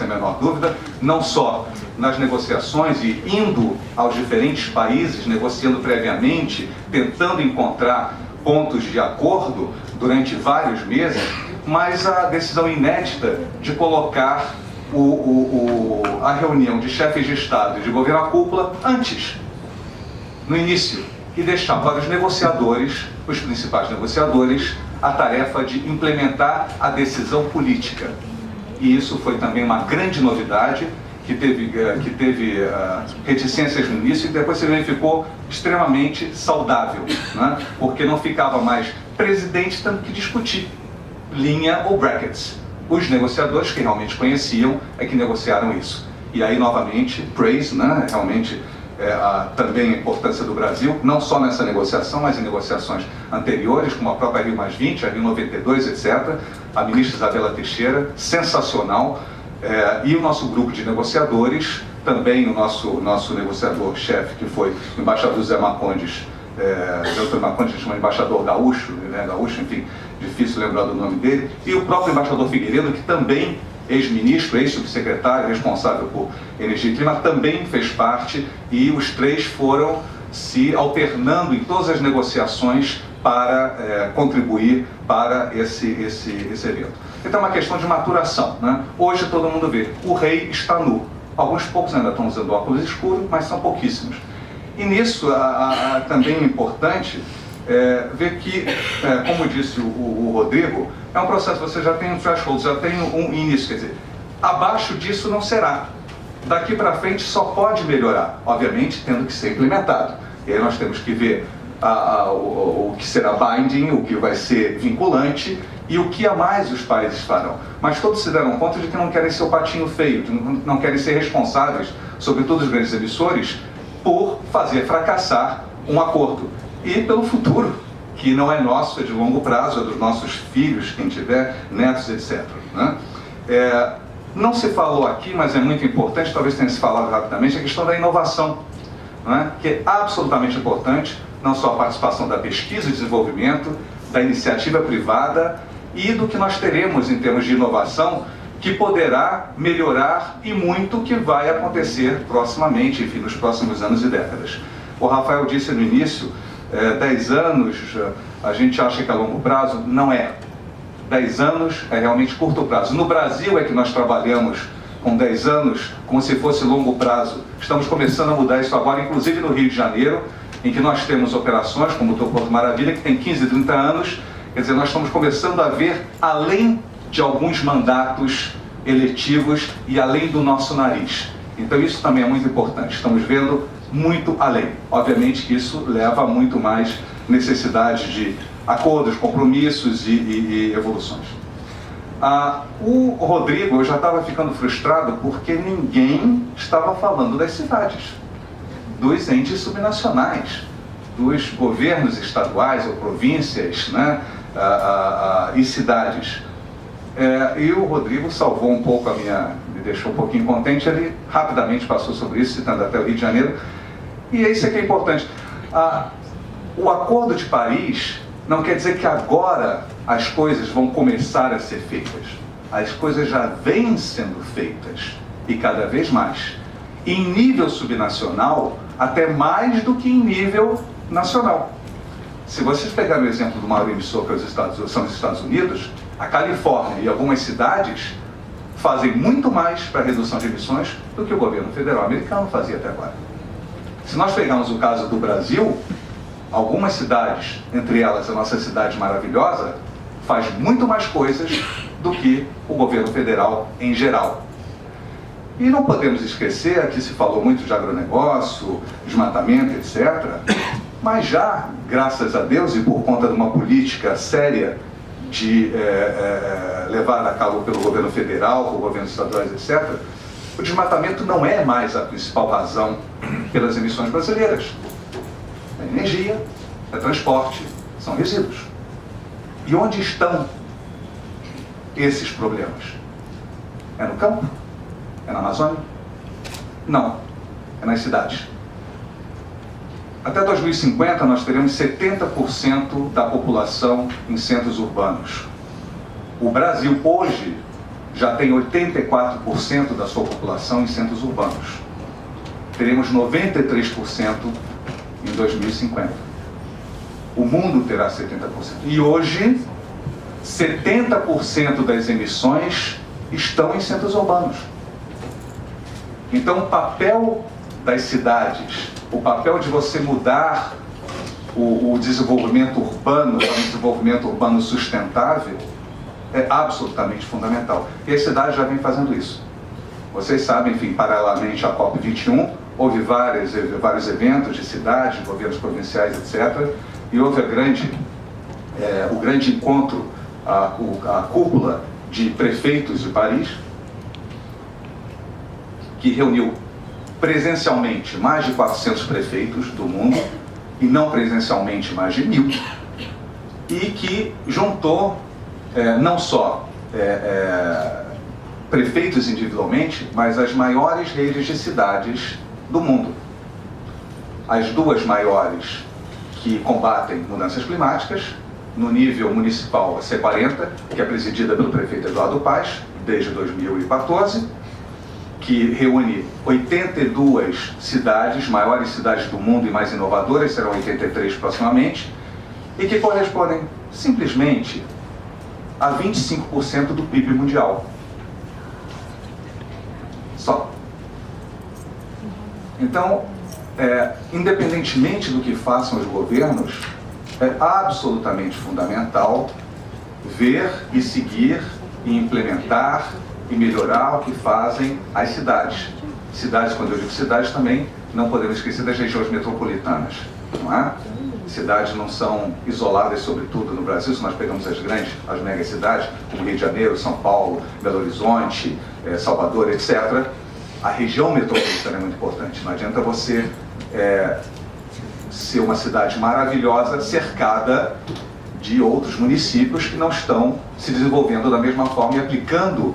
menor dúvida, não só nas negociações e indo aos diferentes países, negociando previamente, tentando encontrar pontos de acordo durante vários meses, mas a decisão inédita de colocar a reunião de chefes de Estado e de governo à cúpula antes, no início, e deixar para os negociadores, os principais negociadores, a tarefa de implementar a decisão política. E isso foi também uma grande novidade, que teve reticências no início e depois se verificou extremamente saudável, né? Porque não ficava mais presidente tendo que discutir linha ou brackets. Os negociadores que realmente conheciam é que negociaram isso. E aí, novamente, praise, né? Realmente também a importância do Brasil, não só nessa negociação, mas em negociações anteriores, como a própria Rio+20, a Rio92, etc. A ministra Isabela Teixeira, sensacional. E o nosso grupo de negociadores, também o nosso negociador-chefe, que foi o embaixador Zé Marcondes, Dr. Marcondes, chama de embaixador gaúcho, né? Gaúcho, enfim, difícil lembrar do nome dele, e o próprio embaixador Figueiredo, que também, ex-ministro, ex-subsecretário, responsável por energia e clima, também fez parte, e os três foram se alternando em todas as negociações para contribuir para esse evento. Então é uma questão de maturação, né? Hoje todo mundo vê, o rei está nu. Alguns poucos ainda estão usando óculos escuros, mas são pouquíssimos. E nisso também é importante ver que, como disse o Rodrigo, é um processo, você já tem um threshold, já tem um início, quer dizer, abaixo disso não será. Daqui para frente só pode melhorar, obviamente tendo que ser implementado. E aí nós temos que ver o que será binding, o que vai ser vinculante e o que a mais os países farão. Mas todos se deram conta de que não querem ser o patinho feio, que não querem ser responsáveis, sobretudo os grandes emissores, por fazer fracassar um acordo. E pelo futuro, que não é nosso, é de longo prazo, é dos nossos filhos, quem tiver, netos, etc. Né? Não se falou aqui, mas é muito importante, talvez tenha se falado rapidamente, a questão da inovação, né? Que é absolutamente importante, não só a participação da pesquisa e desenvolvimento, da iniciativa privada e do que nós teremos em termos de inovação, que poderá melhorar e muito o que vai acontecer proximamente, enfim, nos próximos anos e décadas. O Rafael disse no início, 10 anos, a gente acha que a longo prazo, não é. 10 anos é realmente curto prazo. No Brasil é que nós trabalhamos com 10 anos como se fosse longo prazo. Estamos começando a mudar isso agora, inclusive no Rio de Janeiro, em que nós temos operações como o Porto Maravilha, que tem 15, 30 anos. Quer dizer, nós estamos começando a ver, além de alguns mandatos eletivos e além do nosso nariz. Então isso também é muito importante, estamos vendo muito além. Obviamente que isso leva a muito mais necessidade de acordos, compromissos e evoluções. O Rodrigo, eu já estava ficando frustrado porque ninguém estava falando das cidades, dos entes subnacionais, dos governos estaduais ou províncias, né, e cidades. E o Rodrigo salvou um pouco me deixou um pouquinho contente, ele rapidamente passou sobre isso, citando até o Rio de Janeiro, e é isso que é importante. O Acordo de Paris não quer dizer que agora as coisas vão começar a ser feitas. As coisas já vêm sendo feitas, e cada vez mais. Em nível subnacional, até mais do que em nível nacional. Se vocês pegarem o exemplo do maior emissor, que são os Estados Unidos, a Califórnia e algumas cidades fazem muito mais para a redução de emissões do que o governo federal americano fazia até agora. Se nós pegarmos o caso do Brasil, algumas cidades, entre elas a nossa cidade maravilhosa, faz muito mais coisas do que o governo federal em geral. E não podemos esquecer que se falou muito de agronegócio, desmatamento, etc., mas já, graças a Deus, e por conta de uma política séria de levada a cabo pelo governo federal, por governos estaduais, etc., o desmatamento não é mais a principal razão pelas emissões brasileiras. É energia, é transporte, são resíduos. E onde estão esses problemas? É no campo? É na Amazônia? Não, é nas cidades. Até 2050 nós teremos 70% da população em centros urbanos. O Brasil hoje já tem 84% da sua população em centros urbanos. Teremos 93% em 2050. O mundo terá 70%. E hoje, 70% das emissões estão em centros urbanos. Então, o papel das cidades, o papel de você mudar o desenvolvimento urbano para um desenvolvimento urbano sustentável é absolutamente fundamental. E as cidades já vêm fazendo isso. Vocês sabem, enfim, paralelamente à COP21, houve vários eventos de cidades, governos provinciais, etc. E houve o grande encontro, a cúpula de prefeitos de Paris, que reuniu presencialmente mais de 400 prefeitos do mundo, e não presencialmente mais de 1000, e que juntou não só prefeitos individualmente, mas as maiores redes de cidades do mundo. As duas maiores que combatem mudanças climáticas, no nível municipal a C40, que é presidida pelo prefeito Eduardo Paes, desde 2014, que reúne 82 cidades, maiores cidades do mundo e mais inovadoras, serão 83 proximamente, e que correspondem simplesmente a 25% do PIB mundial. Só. Então, independentemente do que façam os governos, é absolutamente fundamental ver e seguir e implementar e melhorar o que fazem as cidades. Cidades, quando eu digo cidades, também não podemos esquecer das regiões metropolitanas, não é? Cidades não são isoladas, sobretudo no Brasil, se nós pegamos as megacidades, como Rio de Janeiro, São Paulo, Belo Horizonte, Salvador, etc. A região metropolitana é muito importante. Não adianta você ser uma cidade maravilhosa, cercada de outros municípios que não estão se desenvolvendo da mesma forma e aplicando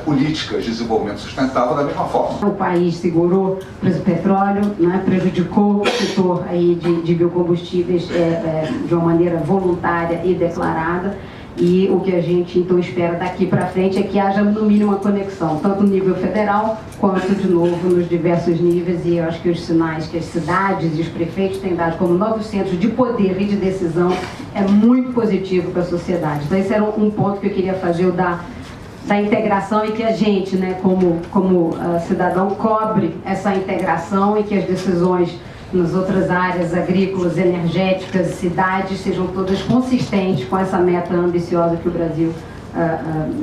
políticas de desenvolvimento sustentável da mesma forma. O país segurou o petróleo, né, prejudicou o setor aí de biocombustíveis de uma maneira voluntária e declarada, e o que a gente então espera daqui para frente é que haja no mínimo uma conexão, tanto no nível federal quanto de novo nos diversos níveis, e eu acho que os sinais que as cidades e os prefeitos têm dado como novos centros de poder e de decisão é muito positivo para a sociedade. Então esse era um ponto que eu queria fazer, o da integração, e que a gente, né, como cidadão, cobre essa integração e que as decisões nas outras áreas agrícolas, energéticas, cidades, sejam todas consistentes com essa meta ambiciosa que o Brasil,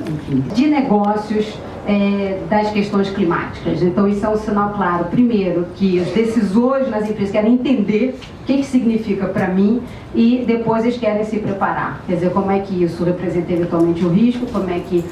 enfim, de negócios, das questões climáticas. Então isso é um sinal claro, primeiro, que os decisores nas empresas querem entender o que significa para mim e depois eles querem se preparar. Quer dizer, como é que isso representa eventualmente o risco, como é que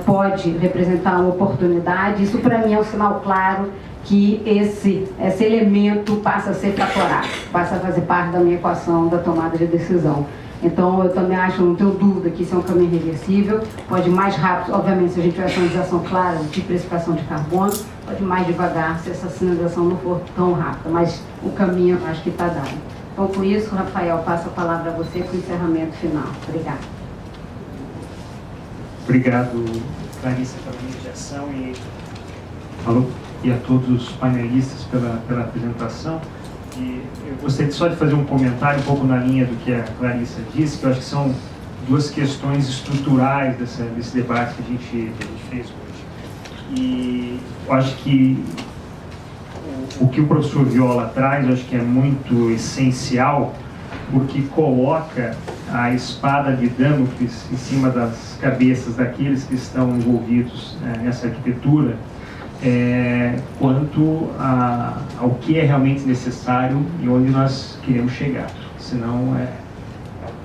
pode representar uma oportunidade. Isso para mim é um sinal claro que esse elemento passa a ser fatorado, passa a fazer parte da minha equação da tomada de decisão. Então, eu também acho, não tenho dúvida que isso é um caminho reversível, pode ir mais rápido, obviamente, se a gente tiver sinalização clara de precificação de carbono, pode ir mais devagar se essa sinalização não for tão rápida, mas o caminho eu acho que está dado. Então, com isso, Rafael, passo a palavra a você para o encerramento final. Obrigada. Obrigado, Clarissa, pela mediação e a todos os panelistas pela apresentação. E eu gostaria só de fazer um comentário um pouco na linha do que a Clarissa disse, que eu acho que são duas questões estruturais desse debate que a gente fez hoje. E eu acho que o que o professor Viola traz, eu acho que é muito essencial, porque coloca a espada de Damocles em cima das cabeças daqueles que estão envolvidos nessa arquitetura, quanto ao que é realmente necessário e onde nós queremos chegar. Senão é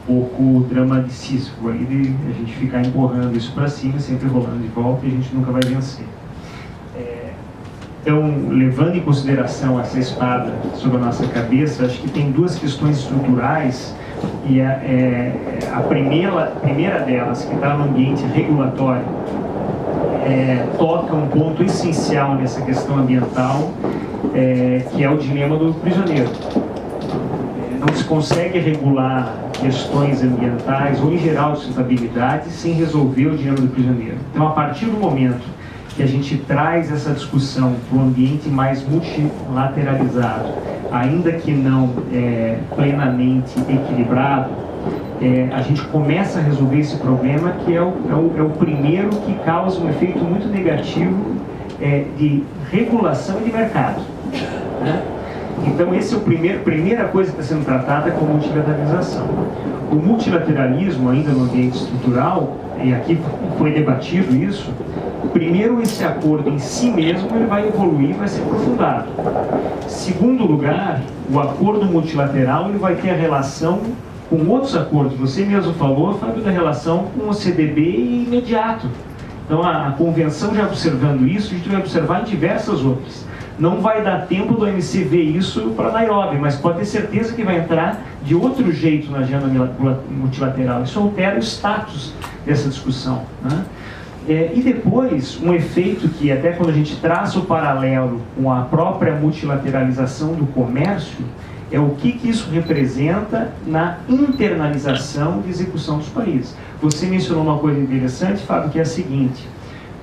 um pouco drama de Sísifo aí de a gente ficar empurrando isso para cima, sempre rolando de volta, e a gente nunca vai vencer. Então, levando em consideração essa espada sobre a nossa cabeça, acho que tem duas questões estruturais, e a primeira delas, que está no ambiente regulatório, toca um ponto essencial nessa questão ambiental, que é o dilema do prisioneiro. Não se consegue regular questões ambientais ou, em geral, de sustentabilidade sem resolver o dilema do prisioneiro. Então, a partir do momento que a gente traz essa discussão para um ambiente mais multilateralizado, ainda que não plenamente equilibrado, a gente começa a resolver esse problema, que é o primeiro que causa um efeito muito negativo de regulação e de mercado, né? Então, essa é a primeira coisa que está sendo tratada com multilateralização. O multilateralismo, ainda no ambiente estrutural, e aqui foi debatido isso, primeiro, esse acordo em si mesmo ele vai evoluir, vai ser aprofundado. Segundo lugar, o acordo multilateral ele vai ter a relação com outros acordos. Você mesmo falou, Fábio, da relação com o CDB imediato. Então, a convenção já observando isso, a gente vai observar em diversas outras. Não vai dar tempo do OMC ver isso para Nairobi, mas pode ter certeza que vai entrar de outro jeito na agenda multilateral. Isso altera o status dessa discussão, né? E depois, um efeito que até quando a gente traça o paralelo com a própria multilateralização do comércio, é o que isso representa na internalização de execução dos países. Você mencionou uma coisa interessante, Fábio, que é a seguinte: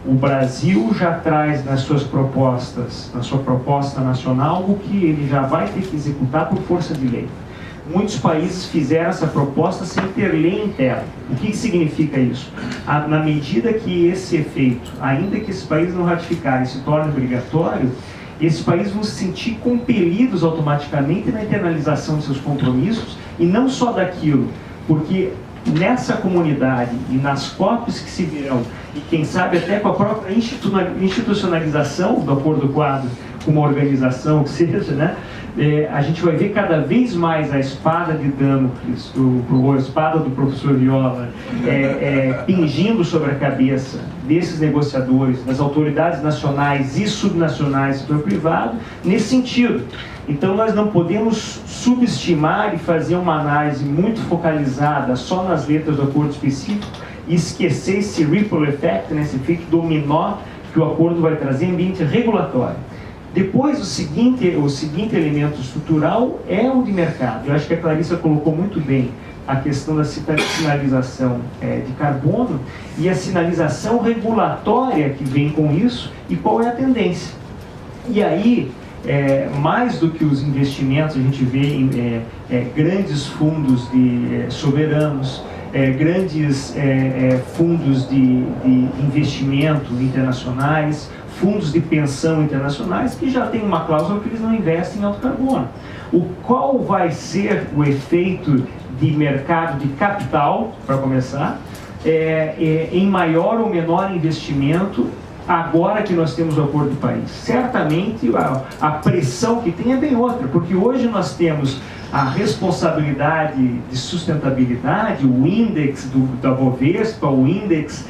o Brasil já traz nas suas propostas, na sua proposta nacional, o que ele já vai ter que executar por força de lei. Muitos países fizeram essa proposta sem ter lei interna. O que significa isso? Na medida que esse efeito, ainda que esses países não ratificarem, se torne obrigatório, esses países vão se sentir compelidos automaticamente na internalização de seus compromissos, e não só daquilo, porque nessa comunidade e nas COPs que se virão, e quem sabe até com a própria institucionalização do Acordo Quadro, uma organização que seja, né? A gente vai ver cada vez mais a espada de Damocles, a espada do professor Viola, pingindo sobre a cabeça desses negociadores, das autoridades nacionais e subnacionais do setor privado, nesse sentido. Então, nós não podemos subestimar e fazer uma análise muito focalizada só nas letras do acordo específico e esquecer esse ripple effect, né, esse efeito dominó que o acordo vai trazer em ambiente regulatório. Depois, o seguinte elemento estrutural é o de mercado. Eu acho que a Clarissa colocou muito bem a questão da sinalização de carbono e a sinalização regulatória que vem com isso e qual é a tendência. E aí, mais do que os investimentos, a gente vê em grandes fundos soberanos, grandes fundos de investimento internacionais, fundos de pensão internacionais que já têm uma cláusula que eles não investem em alto carbono. Qual vai ser o efeito de mercado de capital, para começar, em maior ou menor investimento agora que nós temos o Acordo de Paris. Certamente a pressão que tem é bem outra, porque hoje nós temos a responsabilidade de sustentabilidade, o índice da Bovespa, o índice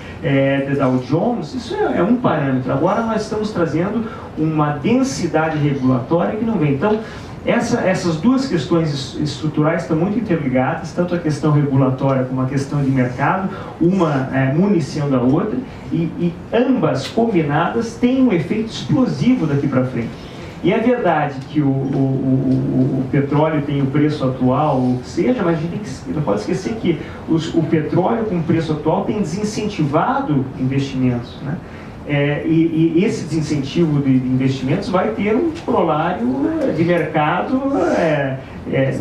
da Dow Jones, isso é um parâmetro. Agora nós estamos trazendo uma densidade regulatória que não vem. Então, essas duas questões estruturais estão muito interligadas, tanto a questão regulatória como a questão de mercado, uma municiando da outra, e ambas combinadas têm um efeito explosivo daqui para frente. E é verdade que o petróleo tem o preço atual, ou que seja, mas a gente não pode esquecer que o petróleo com o preço atual tem desincentivado investimentos, né? E esse desincentivo de investimentos vai ter um corolário de mercado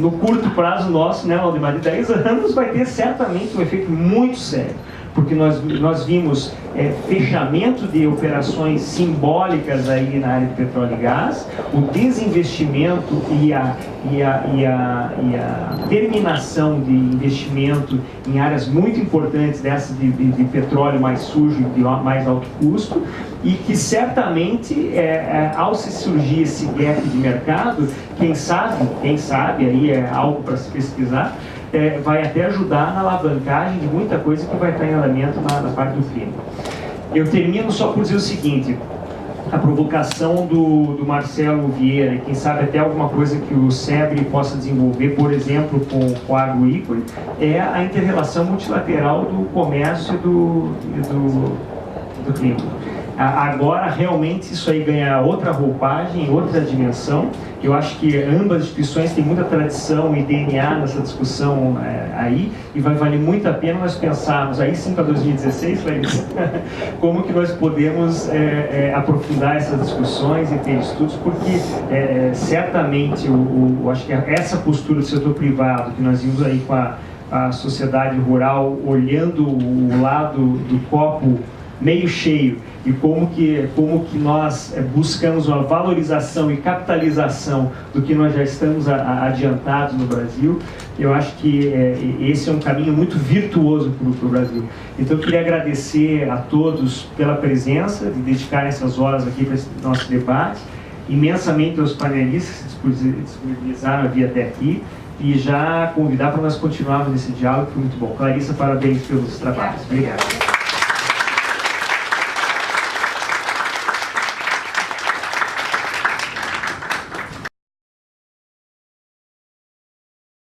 no curto prazo nosso, né, Waldemar, de 10 anos, vai ter certamente um efeito muito sério, porque nós vimos fechamento de operações simbólicas aí na área de petróleo e gás, o desinvestimento e a terminação de investimento em áreas muito importantes dessas de petróleo mais sujo e de mais alto custo, e que certamente, ao se surgir esse gap de mercado, quem sabe, aí é algo para se pesquisar, vai até ajudar na alavancagem de muita coisa que vai estar em andamento na parte do clima. Eu termino só por dizer o seguinte: a provocação do Marcelo Vieira, quem sabe até alguma coisa que o SEBRE possa desenvolver, por exemplo, com a agroícola, é a inter-relação multilateral do comércio e do clima. Agora, realmente, isso aí ganha outra roupagem, outra dimensão. Eu acho que ambas as instituições têm muita tradição e DNA nessa discussão aí, e vai valer muito a pena nós pensarmos, aí sim para 2016, Larissa, como que nós podemos aprofundar essas discussões e ter estudos, porque certamente eu acho que essa postura do setor privado, que nós vimos aí com a sociedade rural olhando o lado do copo meio cheio, e como que nós buscamos uma valorização e capitalização do que nós já estamos adiantados no Brasil, eu acho que esse é um caminho muito virtuoso para o Brasil. Então eu queria agradecer a todos pela presença, de dedicarem essas horas aqui para esse nosso debate, imensamente aos panelistas que se disponibilizaram a vir até aqui, e já convidar para nós continuarmos nesse diálogo, que foi muito bom. Clarissa, parabéns pelos trabalhos. Obrigado.